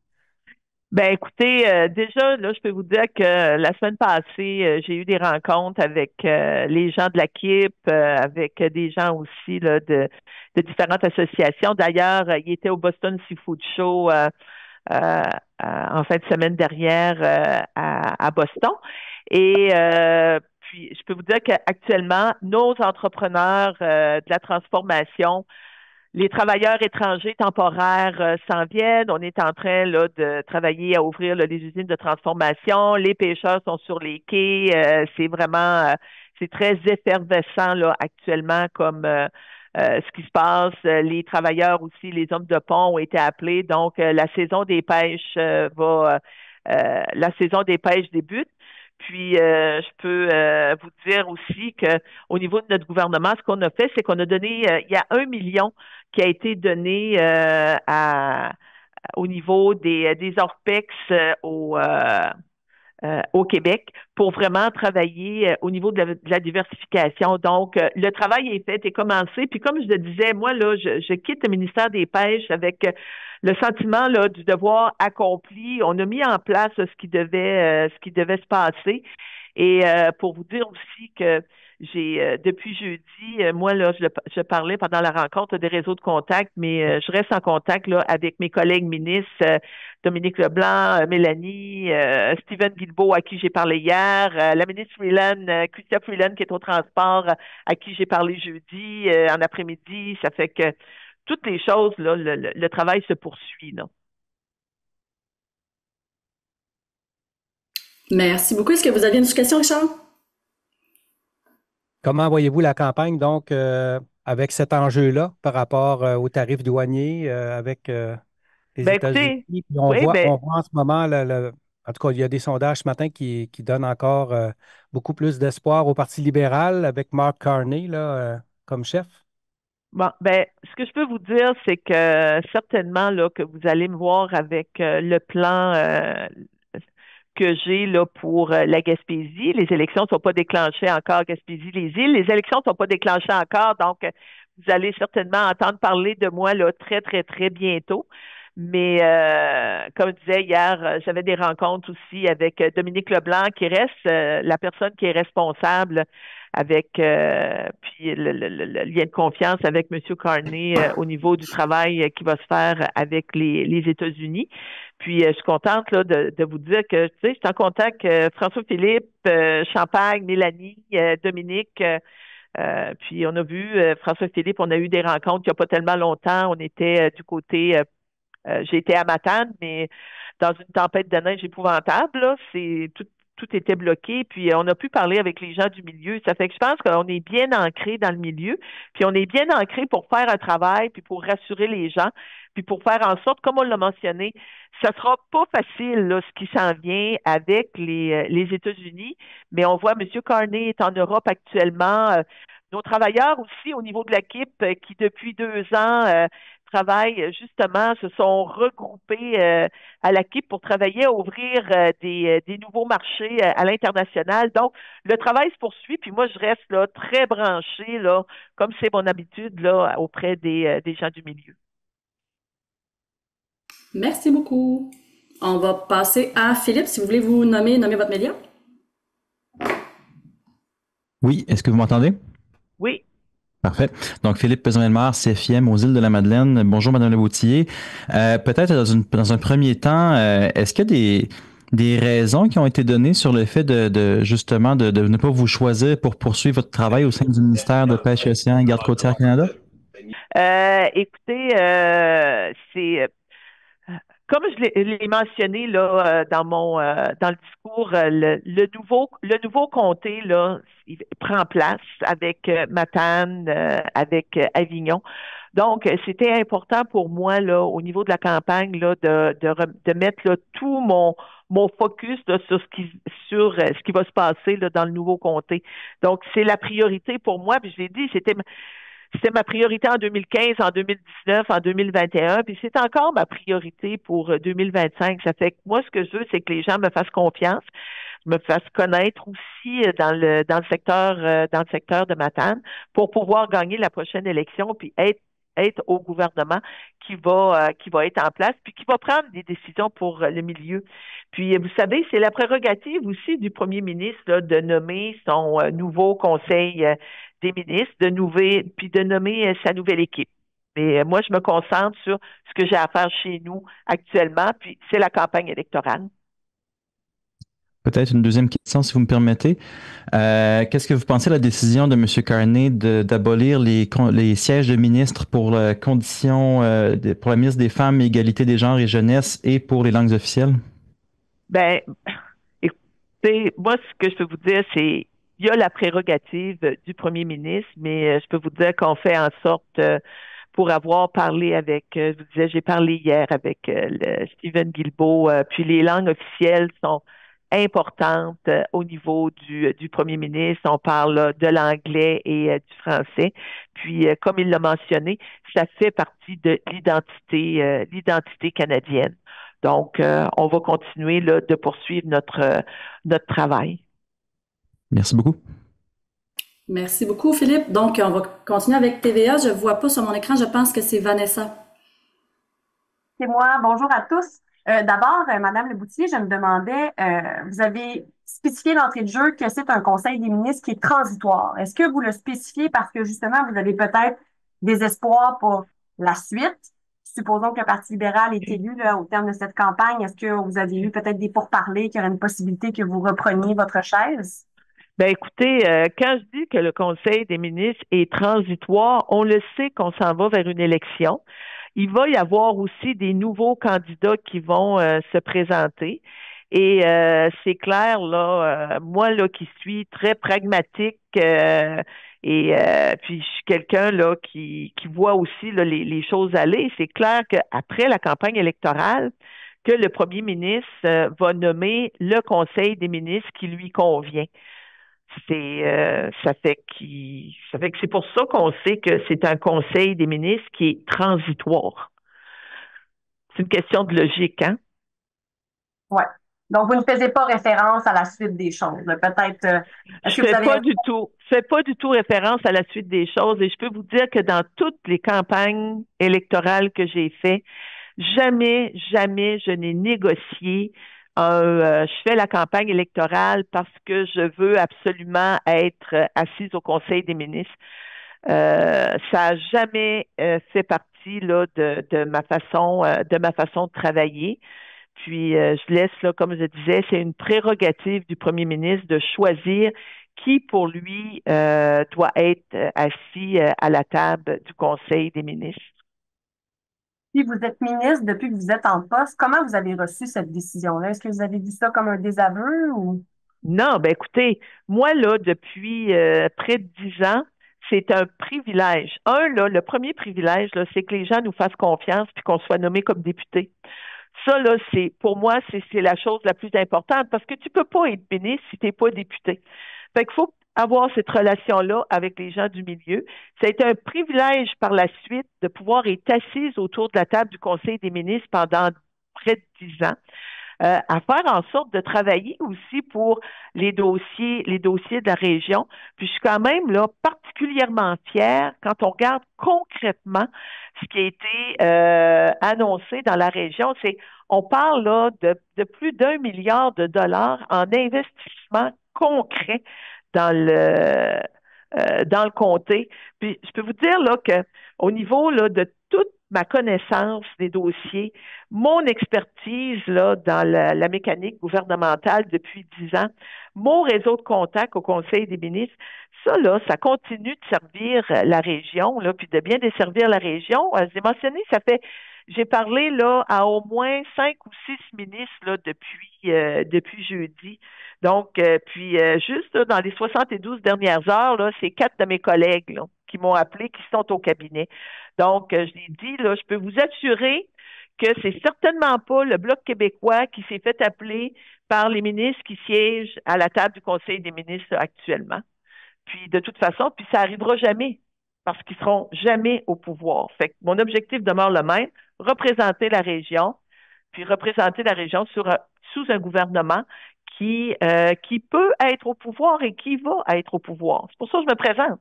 Ben écoutez, déjà, là, je peux vous dire que la semaine passée, j'ai eu des rencontres avec les gens de l'AQIP, avec des gens aussi là, de différentes associations. D'ailleurs, il était au Boston Seafood Show en fin de semaine dernière à Boston. Et puis, je peux vous dire qu'actuellement, nos entrepreneurs de la transformation, les travailleurs étrangers temporaires s'en viennent. On est en train là, de travailler à ouvrir là, les usines de transformation. Les pêcheurs sont sur les quais. C'est vraiment, c'est très effervescent là, actuellement comme ce qui se passe. Les travailleurs aussi, les hommes de pont ont été appelés. Donc, la saison des pêches la saison des pêches débute. Puis, je peux vous dire aussi qu'au niveau de notre gouvernement, ce qu'on a fait, c'est qu'on a donné, il y a 1 million qui a été donné au niveau des ORPEX au Québec pour vraiment travailler au niveau de la diversification. Donc, le travail est fait, est commencé. Puis, comme je le disais, moi, là, je quitte le ministère des Pêches avec le sentiment là, du devoir accompli. On a mis en place ce qui devait se passer. Et pour vous dire aussi que j'ai depuis jeudi, moi là, je parlais pendant la rencontre des réseaux de contact, mais je reste en contact là avec mes collègues ministres, Dominique Leblanc, Mélanie, Stephen Guilbeault à qui j'ai parlé hier, la ministre Freeland, Chrystia Freeland qui est au transport à qui j'ai parlé jeudi en après-midi. Ça fait que toutes les choses là, le travail se poursuit là. Merci beaucoup. Est-ce que vous aviez une question, Richard? Comment voyez-vous la campagne, donc, avec cet enjeu-là par rapport aux tarifs douaniers avec les États-Unis? On voit en ce moment en tout cas, il y a des sondages ce matin qui donnent encore beaucoup plus d'espoir au Parti libéral avec Mark Carney là, comme chef. Bon, ben, ce que je peux vous dire, c'est que certainement là, que vous allez me voir avec le plan que j'ai là pour la Gaspésie. Les élections ne sont pas déclenchées encore, Gaspésie, les îles. Les élections ne sont pas déclenchées encore, donc vous allez certainement entendre parler de moi là, très, très, très bientôt. Mais comme je disais hier, j'avais des rencontres aussi avec Dominique Leblanc, qui reste la personne qui est responsable avec puis le lien de confiance avec M. Carney au niveau du travail qui va se faire avec les États-Unis. Puis je suis contente là, de vous dire que tu sais, je suis en contact avec François-Philippe, Champagne, Mélanie, Dominique. Puis on a vu François-Philippe, on a eu des rencontres il n'y a pas tellement longtemps. On était du côté j'ai été à Matane, mais dans une tempête de neige épouvantable, là, tout était bloqué, puis on a pu parler avec les gens du milieu. Ça fait que je pense qu'on est bien ancré dans le milieu, puis on est bien ancré pour faire un travail, puis pour rassurer les gens, puis pour faire en sorte, comme on l'a mentionné, ça sera pas facile là, ce qui s'en vient avec les États-Unis, mais on voit M. Carney est en Europe actuellement. Nos travailleurs aussi au niveau de l'équipe qui depuis 2 ans travaillent justement, se sont regroupés à l'équipe pour travailler à ouvrir des nouveaux marchés à l'international. Donc, le travail se poursuit, puis moi, je reste là très branchée, là, comme c'est mon habitude, là, auprès des gens du milieu. Merci beaucoup. On va passer à Philippe, si vous voulez vous nommer votre média. Oui, est-ce que vous m'entendez? Oui. Parfait. Donc, Philippe Peson-Elmar, CFIM aux Îles-de-la-Madeleine. Bonjour, Madame Leboutillier. Peut-être dans un premier temps, est-ce qu'il y a des raisons qui ont été données sur le fait justement de ne pas vous choisir pour poursuivre votre travail au sein du ministère de Pêche et Océan et Garde côtière Canada? Écoutez, c'est comme je l'ai mentionné là dans le discours, le nouveau comté là, il prend place avec Matane, avec Avignon. Donc, c'était important pour moi là, au niveau de la campagne là, de mettre là, tout mon focus là, sur ce qui va se passer là, dans le nouveau comté. Donc, c'est la priorité pour moi. Puis je l'ai dit, c'était ma priorité en 2015, en 2019, en 2021, puis c'est encore ma priorité pour 2025. Ça fait que moi, ce que je veux, c'est que les gens me fassent confiance, me fassent connaître aussi dans le secteur de Matane pour pouvoir gagner la prochaine élection, puis être au gouvernement qui va être en place, puis qui va prendre des décisions pour le milieu. Puis, vous savez, c'est la prérogative aussi du premier ministre là, de nommer son nouveau conseil des ministres, puis de nommer sa nouvelle équipe. Mais moi, je me concentre sur ce que j'ai à faire chez nous actuellement, puis c'est la campagne électorale. Peut-être une deuxième question, si vous me permettez. Qu'est-ce que vous pensez de la décision de M. Carney d'abolir les sièges de ministres pour la pour la ministre des Femmes, Égalité des genres et jeunesse et pour les langues officielles? Ben, écoutez, moi, ce que je peux vous dire, c'est il y a la prérogative du premier ministre, mais je peux vous dire qu'on fait en sorte pour avoir parlé avec, je vous disais, j'ai parlé hier avec Stephen Guilbeault, puis les langues officielles sont importantes au niveau du premier ministre. On parle de l'anglais et du français. Puis, comme il l'a mentionné, ça fait partie de l'identité canadienne. Donc, on va continuer là, de poursuivre notre travail. Merci beaucoup. Merci beaucoup, Philippe. Donc, on va continuer avec TVA. Je ne vois pas sur mon écran. Je pense que c'est Vanessa. C'est moi. Bonjour à tous. D'abord, Madame Leboutillier, je me demandais, vous avez spécifié d'entrée de jeu que c'est un conseil des ministres qui est transitoire. Est-ce que vous le spécifiez parce que justement, vous avez peut-être des espoirs pour la suite? Supposons que le Parti libéral est élu là, au terme de cette campagne. Est-ce que vous avez eu peut-être des pourparlers, qu'il y aurait une possibilité que vous repreniez votre chaise? Ben écoutez, quand je dis que le Conseil des ministres est transitoire, on le sait qu'on s'en va vers une élection. Il va y avoir aussi des nouveaux candidats qui vont se présenter. Et c'est clair, là, moi là qui suis très pragmatique et puis je suis quelqu'un là qui voit aussi là, les choses aller. C'est clair qu'après la campagne électorale, que le premier ministre va nommer le conseil des ministres qui lui convient. Ça fait que c'est pour ça qu'on sait que c'est un conseil des ministres qui est transitoire. C'est une question de logique, hein? Ouais. Donc, vous ne faisiez pas référence à la suite des choses. Peut-être. Je ne fais pas du tout référence à la suite des choses et je peux vous dire que dans toutes les campagnes électorales que j'ai faites, jamais je n'ai négocié. Je fais la campagne électorale parce que je veux absolument être assise au Conseil des ministres. Ça n'a jamais fait partie là, de ma façon de travailler. Puis, je laisse, là, comme je disais, c'est une prérogative du premier ministre de choisir qui, pour lui, doit être assis à la table du Conseil des ministres. Puis, vous êtes ministre depuis que vous êtes en poste. Comment vous avez reçu cette décision-là? Est-ce que vous avez vu ça comme un désaveu ou? Non, ben écoutez, moi, là, depuis près de 10 ans, c'est un privilège. Là, le premier privilège, là, c'est que les gens nous fassent confiance puis qu'on soit nommé comme député. Ça, là, pour moi, c'est la chose la plus importante parce que tu peux pas être ministre si tu n'es pas député. Fait qu'il faut avoir cette relation-là avec les gens du milieu. Ça a été un privilège par la suite de pouvoir être assise autour de la table du Conseil des ministres pendant près de 10 ans. À faire en sorte de travailler aussi pour les dossiers de la région. Puis je suis quand même là particulièrement fière quand on regarde concrètement ce qui a été annoncé dans la région. On parle là de plus d'1 milliard de dollars en investissement concret dans le comté. Puis je peux vous dire là que au niveau là de toute ma connaissance des dossiers, mon expertise là dans la mécanique gouvernementale depuis 10 ans, mon réseau de contacts au Conseil des ministres, ça continue de servir la région, là, puis de bien desservir la région. J'ai mentionné, j'ai parlé là à au moins 5 ou 6 ministres là depuis jeudi. Donc, juste là, dans les 72 dernières heures, là, c'est 4 de mes collègues là, qui m'ont appelé, qui sont au cabinet. Donc, je l'ai dit, là, je peux vous assurer que c'est certainement pas le Bloc québécois qui s'est fait appeler par les ministres qui siègent à la table du Conseil des ministres actuellement. Puis, de toute façon, ça arrivera jamais parce qu'ils seront jamais au pouvoir. Fait que mon objectif demeure le même, représenter la région, puis représenter la région sous un gouvernement qui peut être au pouvoir et qui va être au pouvoir. C'est pour ça que je me présente.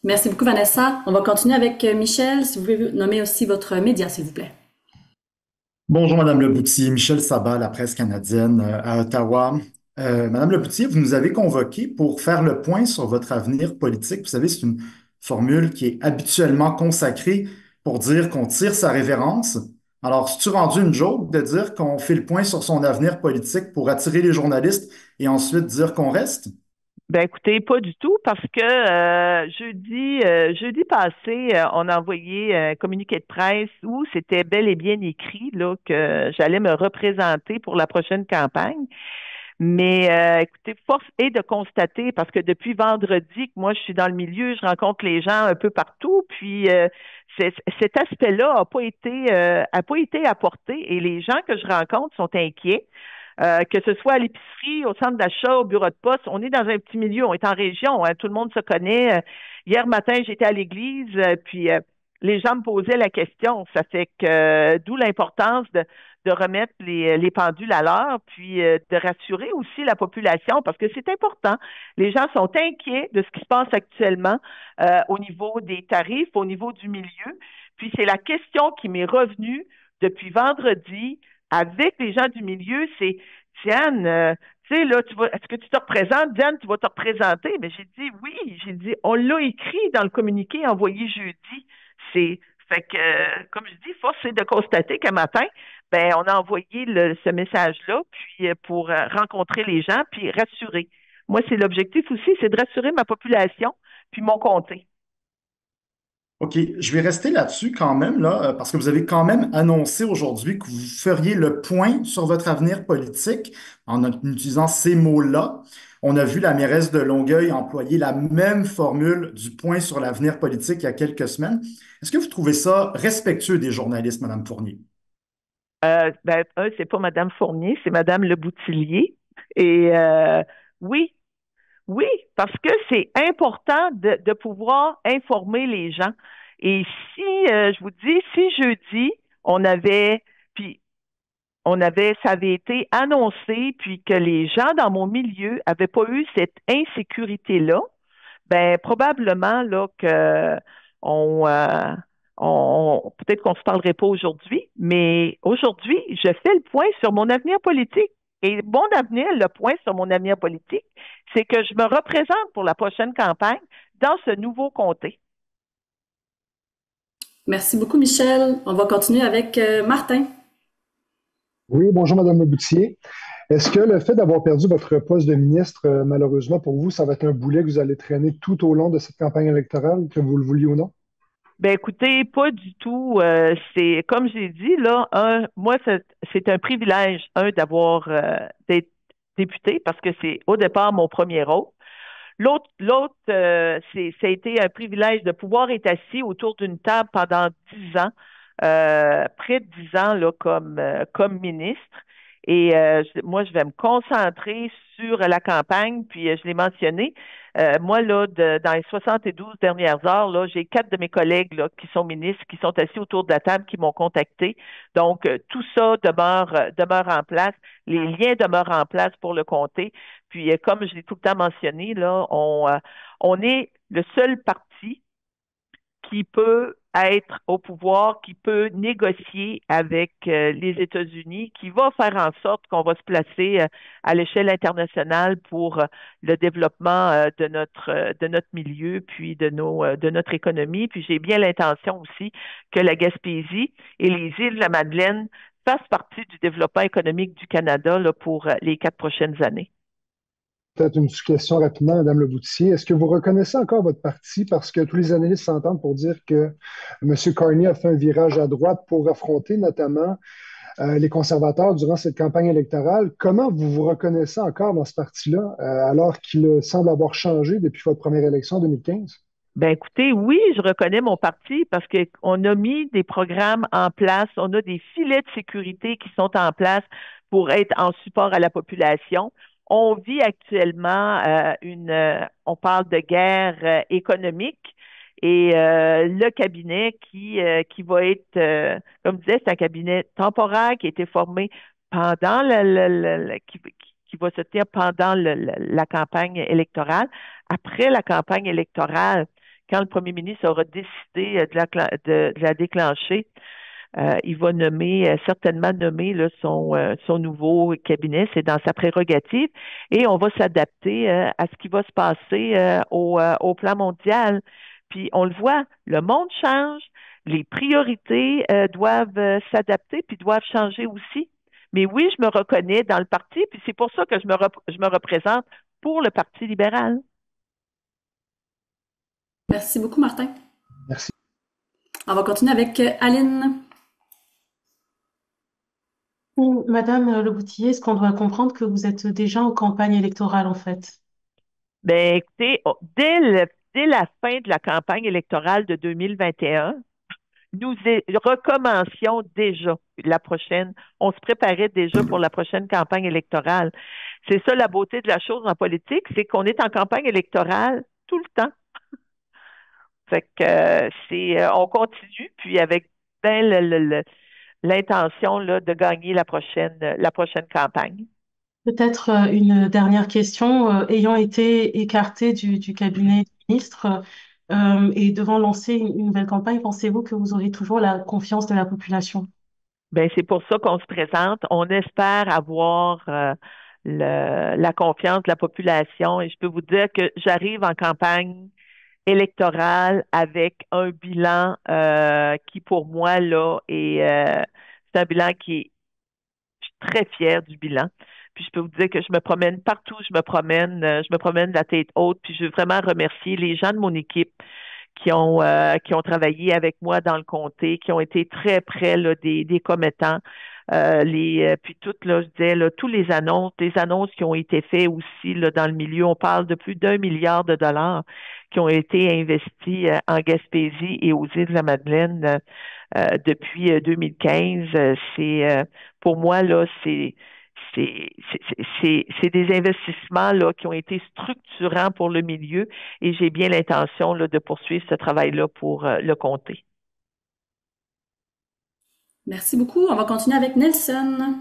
Merci beaucoup, Vanessa. On va continuer avec Michel. Si vous pouvez nommer aussi votre média, s'il vous plaît. Bonjour, Madame Leboutier. Michel Sabat, la presse canadienne à Ottawa. Madame Leboutier, vous nous avez convoqué pour faire le point sur votre avenir politique. Vous savez, c'est une formule qui est habituellement consacrée pour dire qu'on tire sa révérence. Alors, c'est-tu rendu une joke de dire qu'on fait le point sur son avenir politique pour attirer les journalistes et ensuite dire qu'on reste? Ben écoutez, pas du tout, parce que jeudi passé, on a envoyé un communiqué de presse où c'était bel et bien écrit là, que j'allais me représenter pour la prochaine campagne. Mais écoutez, force est de constater, parce que depuis vendredi que moi je suis dans le milieu, je rencontre les gens un peu partout, puis cet aspect-là n'a pas été apporté et les gens que je rencontre sont inquiets. Que ce soit à l'épicerie, au centre d'achat, au bureau de poste, on est dans un petit milieu, on est en région, hein, tout le monde se connaît. Hier matin, j'étais à l'église, puis les gens me posaient la question. Ça fait que d'où l'importance de remettre les pendules à l'heure, puis de rassurer aussi la population, parce que c'est important. Les gens sont inquiets de ce qui se passe actuellement au niveau des tarifs, au niveau du milieu. Puis c'est la question qui m'est revenue depuis vendredi avec les gens du milieu, c'est Diane, tu sais, là, est-ce que tu te représentes? Diane, tu vas te représenter? Mais j'ai dit oui, j'ai dit, on l'a écrit dans le communiqué envoyé jeudi. Fait que, comme je dis, force est de constater qu'un matin, ben, on a envoyé ce message-là, puis pour rencontrer les gens, puis rassurer. Moi, c'est l'objectif aussi, c'est de rassurer ma population, puis mon comté. OK, je vais rester là-dessus quand même, là, parce que vous avez quand même annoncé aujourd'hui que vous feriez le point sur votre avenir politique en utilisant ces mots-là. On a vu la mairesse de Longueuil employer la même formule du point sur l'avenir politique il y a quelques semaines. Est-ce que vous trouvez ça respectueux des journalistes, Mme Fournier? C'est pas Mme Fournier, c'est Mme Le Boutillier. Et oui, oui, parce que c'est important de pouvoir informer les gens. Et si, je vous dis, si jeudi, ça avait été annoncé, puis que les gens dans mon milieu n'avaient pas eu cette insécurité-là, ben probablement là que peut-être qu'on ne se parlerait pas aujourd'hui, mais aujourd'hui, je fais le point sur mon avenir politique. Et mon avenir, le point sur mon avenir politique, c'est que je me représente pour la prochaine campagne dans ce nouveau comté. Merci beaucoup, Michel. On va continuer avec Martin. Oui, bonjour, Mme Leboutier. Est-ce que le fait d'avoir perdu votre poste de ministre, malheureusement pour vous, ça va être un boulet que vous allez traîner tout au long de cette campagne électorale, que vous le vouliez ou non? Ben écoutez, pas du tout. C'est comme j'ai dit là, moi c'est un privilège d'avoir d'être député parce que c'est au départ mon premier rôle. L'autre, ça a été un privilège de pouvoir être assis autour d'une table pendant 10 ans, près de 10 ans là comme ministre. Et moi, je vais me concentrer sur la campagne, puis je l'ai mentionné. Moi, là, dans les 72 dernières heures, là, j'ai 4 de mes collègues là, qui sont ministres, qui sont assis autour de la table, qui m'ont contacté. Donc, tout ça demeure en place. Les liens demeurent en place pour le comté. Puis, comme je l'ai tout le temps mentionné, là, on est le seul parti qui peut être au pouvoir, qui peut négocier avec les États-Unis, qui va faire en sorte qu'on va se placer à l'échelle internationale pour le développement de notre milieu, puis de notre économie. Puis j'ai bien l'intention aussi que la Gaspésie et les îles de la Madeleine fassent partie du développement économique du Canada là, pour les 4 prochaines années. Peut-être une question rapidement, Mme Leboutier. Est-ce que vous reconnaissez encore votre parti parce que tous les analystes s'entendent pour dire que M. Carney a fait un virage à droite pour affronter notamment les conservateurs durant cette campagne électorale. Comment vous vous reconnaissez encore dans ce parti-là alors qu'il semble avoir changé depuis votre première élection en 2015? Ben écoutez, oui, je reconnais mon parti parce qu'on a mis des programmes en place, on a des filets de sécurité qui sont en place pour être en support à la population. On vit actuellement on parle de guerre économique et le cabinet qui va être, comme je disais, c'est un cabinet temporaire qui a été formé pendant qui va se tenir pendant la campagne électorale. Après la campagne électorale, quand le premier ministre aura décidé de la déclencher, il va certainement nommer là, son nouveau cabinet, c'est dans sa prérogative, et on va s'adapter à ce qui va se passer au plan mondial. Puis on le voit, le monde change, les priorités doivent s'adapter, puis doivent changer aussi. Mais oui, je me reconnais dans le parti, puis c'est pour ça que je me représente pour le Parti libéral. Merci beaucoup, Martin. Merci. On va continuer avec Aline. Madame Leboutillier, est-ce qu'on doit comprendre que vous êtes déjà en campagne électorale, en fait? Ben, écoutez, dès la fin de la campagne électorale de 2021, nous recommencions déjà la prochaine. On se préparait déjà pour la prochaine campagne électorale. C'est ça la beauté de la chose en politique, c'est qu'on est en campagne électorale tout le temps. Fait que on continue, puis avec l'intention là, de gagner la prochaine campagne. Peut-être une dernière question. Ayant été écarté du cabinet du ministre et devant lancer une nouvelle campagne, pensez-vous que vous aurez toujours la confiance de la population? Ben c'est pour ça qu'on se présente. On espère avoir la confiance de la population et je peux vous dire que j'arrive en campagne électorale avec un bilan qui, pour moi, là, c'est un bilan je suis très fière du bilan. Puis je peux vous dire que je me promène partout, je me promène la tête haute, puis je veux vraiment remercier les gens de mon équipe qui ont travaillé avec moi dans le comté, qui ont été très près là, des commettants. puis toutes, là, je disais, là, tous les annonces qui ont été faites aussi là, dans le milieu. On parle de plus d'1 milliard de dollars qui ont été investis en Gaspésie et aux îles de la Madeleine depuis 2015. Pour moi, là, c'est des investissements là, qui ont été structurants pour le milieu et j'ai bien l'intention là, de poursuivre ce travail-là pour le comté. Merci beaucoup. On va continuer avec Nelson.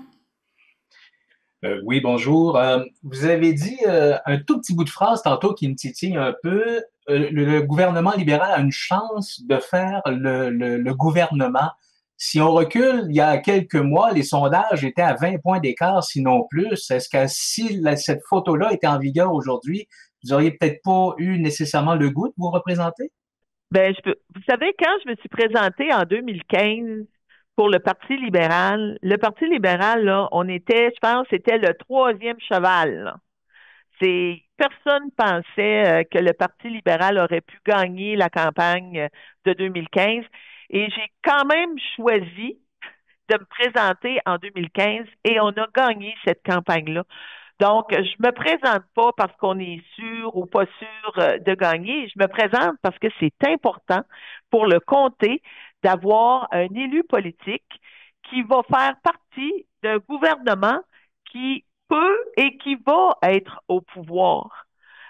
Oui, bonjour. Vous avez dit un tout petit bout de phrase tantôt qui me titille un peu. Le gouvernement libéral a une chance de faire le gouvernement. Si on recule, il y a quelques mois, les sondages étaient à 20 points d'écart, sinon plus. Est-ce que si cette photo-là était en vigueur aujourd'hui, vous auriez peut-être pas eu nécessairement le goût de vous représenter? Ben, vous savez, quand je me suis présentée en 2015 pour le Parti libéral, là, on était, je pense, c'était le 3e cheval, là. Personne pensait que le Parti libéral aurait pu gagner la campagne de 2015. Et j'ai quand même choisi de me présenter en 2015 et on a gagné cette campagne-là. Donc, je me présente pas parce qu'on est sûr ou pas sûr de gagner. Je me présente parce que c'est important pour le comté d'avoir un élu politique qui va faire partie d'un gouvernement qui peut et qui va être au pouvoir.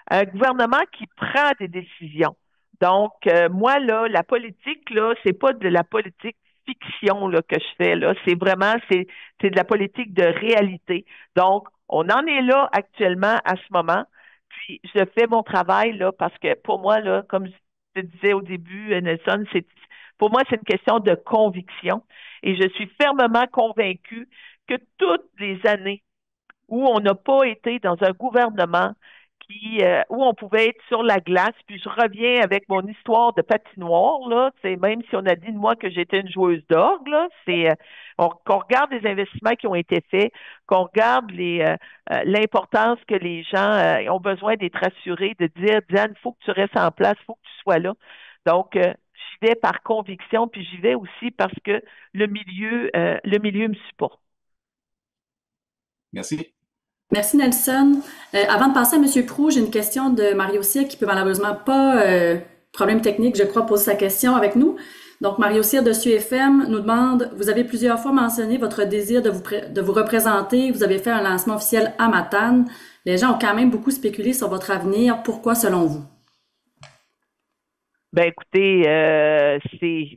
Un gouvernement qui prend des décisions. Donc, moi, là, la politique, là, c'est pas de la politique fiction là, que je fais, là. C'est vraiment, c'est de la politique de réalité. Donc, on en est là actuellement à ce moment. Puis, je fais mon travail, là, parce que pour moi, là, comme je te disais au début, Nelson, pour moi, c'est une question de conviction. Et je suis fermement convaincue que toutes les années où on n'a pas été dans un gouvernement où on pouvait être sur la glace, puis je reviens avec mon histoire de patinoire, là, même si on a dit de moi que j'étais une joueuse d'orgue, là, qu'on regarde les investissements qui ont été faits, qu'on regarde l'importance que les gens ont besoin d'être rassurés, de dire, Diane, il faut que tu restes en place, il faut que tu sois là. Donc, j'y vais par conviction, puis j'y vais aussi parce que le milieu me supporte. Merci. Merci, Nelson. Avant de passer à M. Proulx, j'ai une question de Mario Cyr qui peut malheureusement pas, problème technique, je crois, poser sa question avec nous. Donc, Mario Cyr de SUFM nous demande, vous avez plusieurs fois mentionné votre désir de vous représenter. Vous avez fait un lancement officiel à Matane. Les gens ont quand même beaucoup spéculé sur votre avenir. Pourquoi, selon vous? Ben, écoutez, je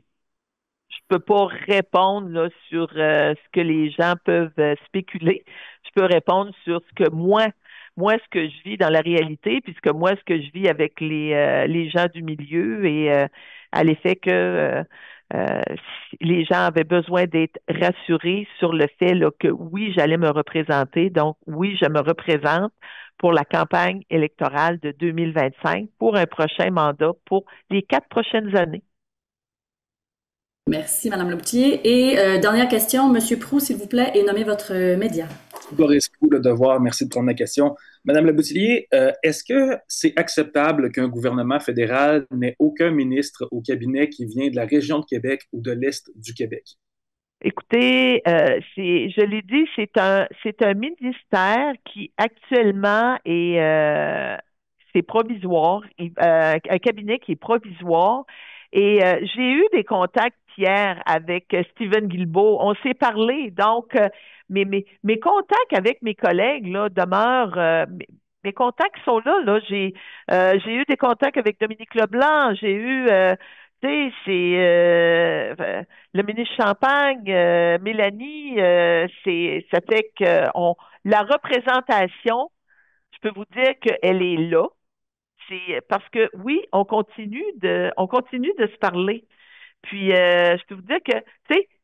peux pas répondre là, sur ce que les gens peuvent spéculer. Je peux répondre sur ce que moi, ce que je vis dans la réalité, puisque moi, ce que je vis avec les gens du milieu et à l'effet que les gens avaient besoin d'être rassurés sur le fait là, que oui, j'allais me représenter. Donc, oui, je me représente pour la campagne électorale de 2025 pour un prochain mandat pour les 4 prochaines années. Merci, Mme Leboutillier. Et dernière question, M. Proulx, s'il vous plaît, et nommez votre média. Boris Proulx, Le Devoir, merci de prendre ma question. Mme Leboutillier, est-ce que c'est acceptable qu'un gouvernement fédéral n'ait aucun ministre au cabinet qui vient de la région de Québec ou de l'Est du Québec? Écoutez, je l'ai dit, c'est un ministère qui actuellement c'est provisoire, un cabinet qui est provisoire. Et j'ai eu des contacts hier avec Stephen Guilbeault. On s'est parlé, donc mes contacts avec mes collègues là demeurent. Mes contacts sont là. J'ai eu des contacts avec Dominique Leblanc. J'ai eu, le ministre Champagne, Mélanie. Ça fait que la représentation, je peux vous dire qu'elle est là. C'est parce que oui, on continue de se parler. Puis je peux vous dire que,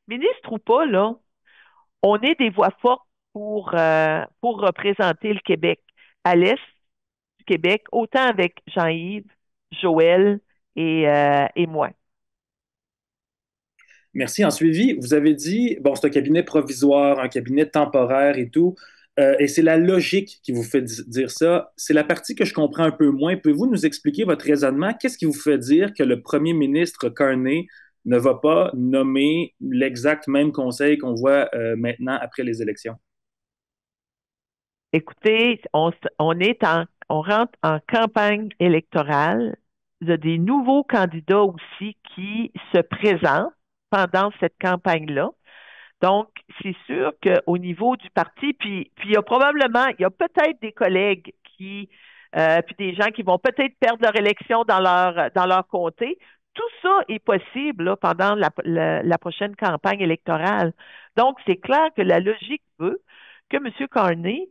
ministre ou pas, là, on est des voix fortes pour représenter le Québec à l'Est du Québec, autant avec Jean-Yves, Joël et moi. Merci. En suivi, vous avez dit, bon, c'est un cabinet provisoire, un cabinet temporaire et tout. Et c'est la logique qui vous fait dire ça. C'est la partie que je comprends un peu moins. Pouvez-vous nous expliquer votre raisonnement? Qu'est-ce qui vous fait dire que le premier ministre Carney ne va pas nommer l'exact même conseil qu'on voit maintenant après les élections? Écoutez, on rentre en campagne électorale. Il y a des nouveaux candidats aussi qui se présentent pendant cette campagne-là. Donc, c'est sûr qu'au niveau du parti, puis il y a peut-être des collègues puis des gens qui vont peut-être perdre leur élection dans leur comté. Tout ça est possible là, pendant la prochaine campagne électorale. Donc, c'est clair que la logique veut que M. Carney,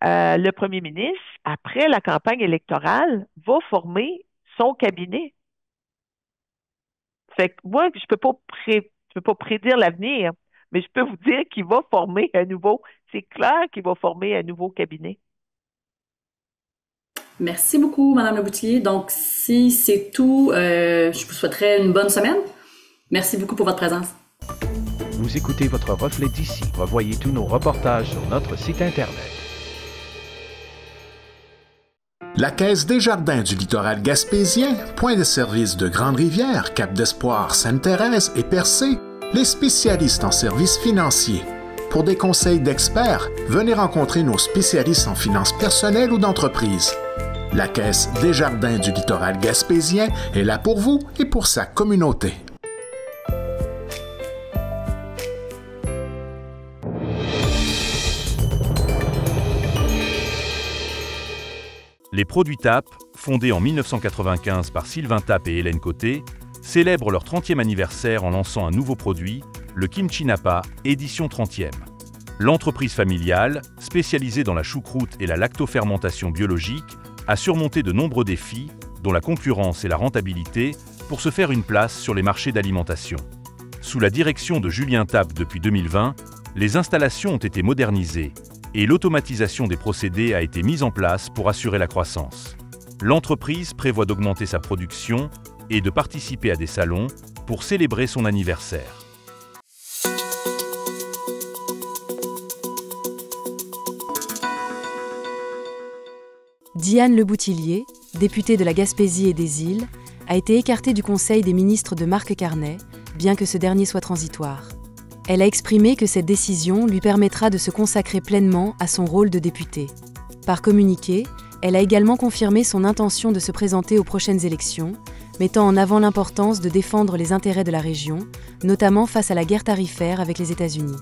le premier ministre, après la campagne électorale, va former son cabinet. Fait que moi, je peux pas prédire l'avenir, mais je peux vous dire qu'il va former c'est clair qu'il va former un nouveau cabinet. Merci beaucoup, Mme Leboutillier. Donc, si c'est tout, je vous souhaiterais une bonne semaine. Merci beaucoup pour votre présence. Vous écoutez votre reflet d'ici. Revoyez tous nos reportages sur notre site Internet. La Caisse Desjardins du littoral gaspésien, point de service de Grande-Rivière, Cap-d'Espoir, Sainte-Thérèse et Percé, les spécialistes en services financiers. Pour des conseils d'experts, venez rencontrer nos spécialistes en finances personnelles ou d'entreprise. La Caisse Desjardins du littoral gaspésien est là pour vous et pour sa communauté. Les produits TAP, fondés en 1995 par Sylvain Tapp et Hélène Côté, célèbrent leur 30e anniversaire en lançant un nouveau produit, le Kimchi Napa, édition 30e. L'entreprise familiale, spécialisée dans la choucroute et la lactofermentation biologique, a surmonté de nombreux défis, dont la concurrence et la rentabilité, pour se faire une place sur les marchés d'alimentation. Sous la direction de Julien Tapp depuis 2020, les installations ont été modernisées et l'automatisation des procédés a été mise en place pour assurer la croissance. L'entreprise prévoit d'augmenter sa production et de participer à des salons pour célébrer son anniversaire. Diane Leboutillier, députée de la Gaspésie et des Îles, a été écartée du Conseil des ministres de Marc Carnet, bien que ce dernier soit transitoire. Elle a exprimé que cette décision lui permettra de se consacrer pleinement à son rôle de députée. Par communiqué, elle a également confirmé son intention de se présenter aux prochaines élections, mettant en avant l'importance de défendre les intérêts de la région, notamment face à la guerre tarifaire avec les États-Unis.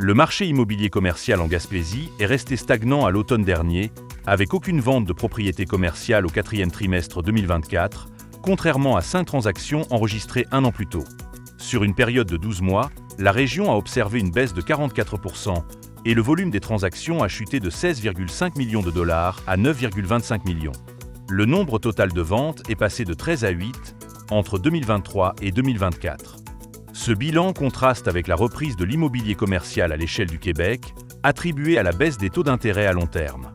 Le marché immobilier commercial en Gaspésie est resté stagnant à l'automne dernier, avec aucune vente de propriétés commerciales au 4e trimestre 2024, contrairement à 5 transactions enregistrées un an plus tôt. Sur une période de 12 mois, la région a observé une baisse de 44% et le volume des transactions a chuté de 16,5 millions de dollars à 9,25 millions. Le nombre total de ventes est passé de 13 à 8 entre 2023 et 2024. Ce bilan contraste avec la reprise de l'immobilier commercial à l'échelle du Québec, attribuée à la baisse des taux d'intérêt à long terme.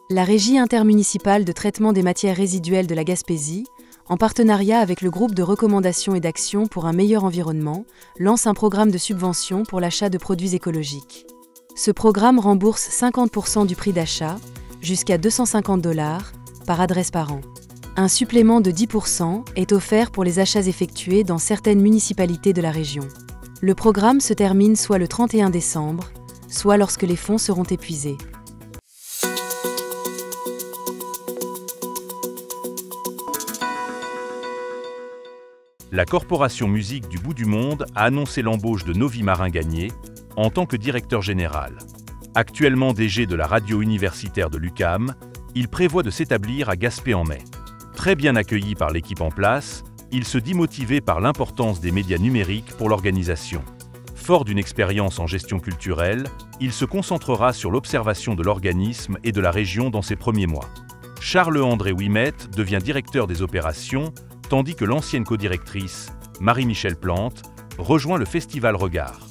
La Régie intermunicipale de traitement des matières résiduelles de la Gaspésie, en partenariat avec le groupe de recommandations et d'actions pour un meilleur environnement, lance un programme de subvention pour l'achat de produits écologiques. Ce programme rembourse 50% du prix d'achat, jusqu'à $250 par adresse par an. Un supplément de 10% est offert pour les achats effectués dans certaines municipalités de la région. Le programme se termine soit le 31 décembre, soit lorsque les fonds seront épuisés. La Corporation Musique du Bout du Monde a annoncé l'embauche de Novi Marin-Gagné en tant que directeur général. Actuellement DG de la radio universitaire de l'UQAM, il prévoit de s'établir à Gaspé en mai. Très bien accueilli par l'équipe en place, il se dit motivé par l'importance des médias numériques pour l'organisation. Fort d'une expérience en gestion culturelle, il se concentrera sur l'observation de l'organisme et de la région dans ses premiers mois. Charles-André Ouimet devient directeur des opérations, tandis que l'ancienne codirectrice, Marie-Michel Plante, rejoint le Festival Regard.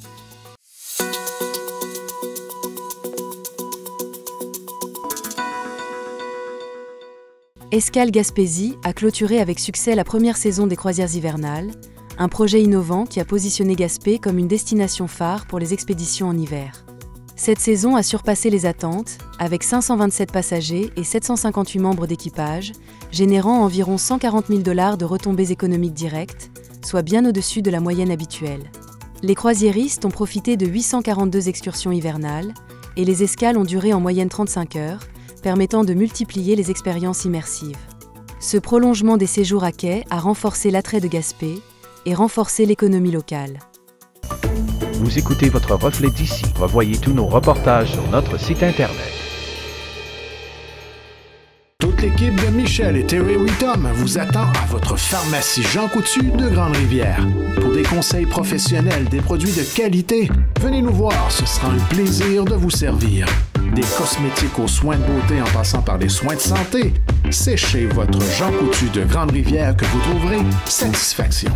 Escale Gaspésie a clôturé avec succès la première saison des croisières hivernales, un projet innovant qui a positionné Gaspé comme une destination phare pour les expéditions en hiver. Cette saison a surpassé les attentes, avec 527 passagers et 758 membres d'équipage, générant environ 140 000 $ de retombées économiques directes, soit bien au-dessus de la moyenne habituelle. Les croisiéristes ont profité de 842 excursions hivernales, et les escales ont duré en moyenne 35 heures, permettant de multiplier les expériences immersives. Ce prolongement des séjours à quai a renforcé l'attrait de Gaspé et renforcé l'économie locale. Vous écoutez votre reflet d'ici. Revoyez tous nos reportages sur notre site Internet. Toute l'équipe de Michel et Terry Whittom vous attend à votre pharmacie Jean Coutu de Grande-Rivière. Pour des conseils professionnels, des produits de qualité, venez nous voir, ce sera un plaisir de vous servir. Des cosmétiques aux soins de beauté en passant par les soins de santé, c'est chez votre Jean Coutu de Grande-Rivière que vous trouverez satisfaction.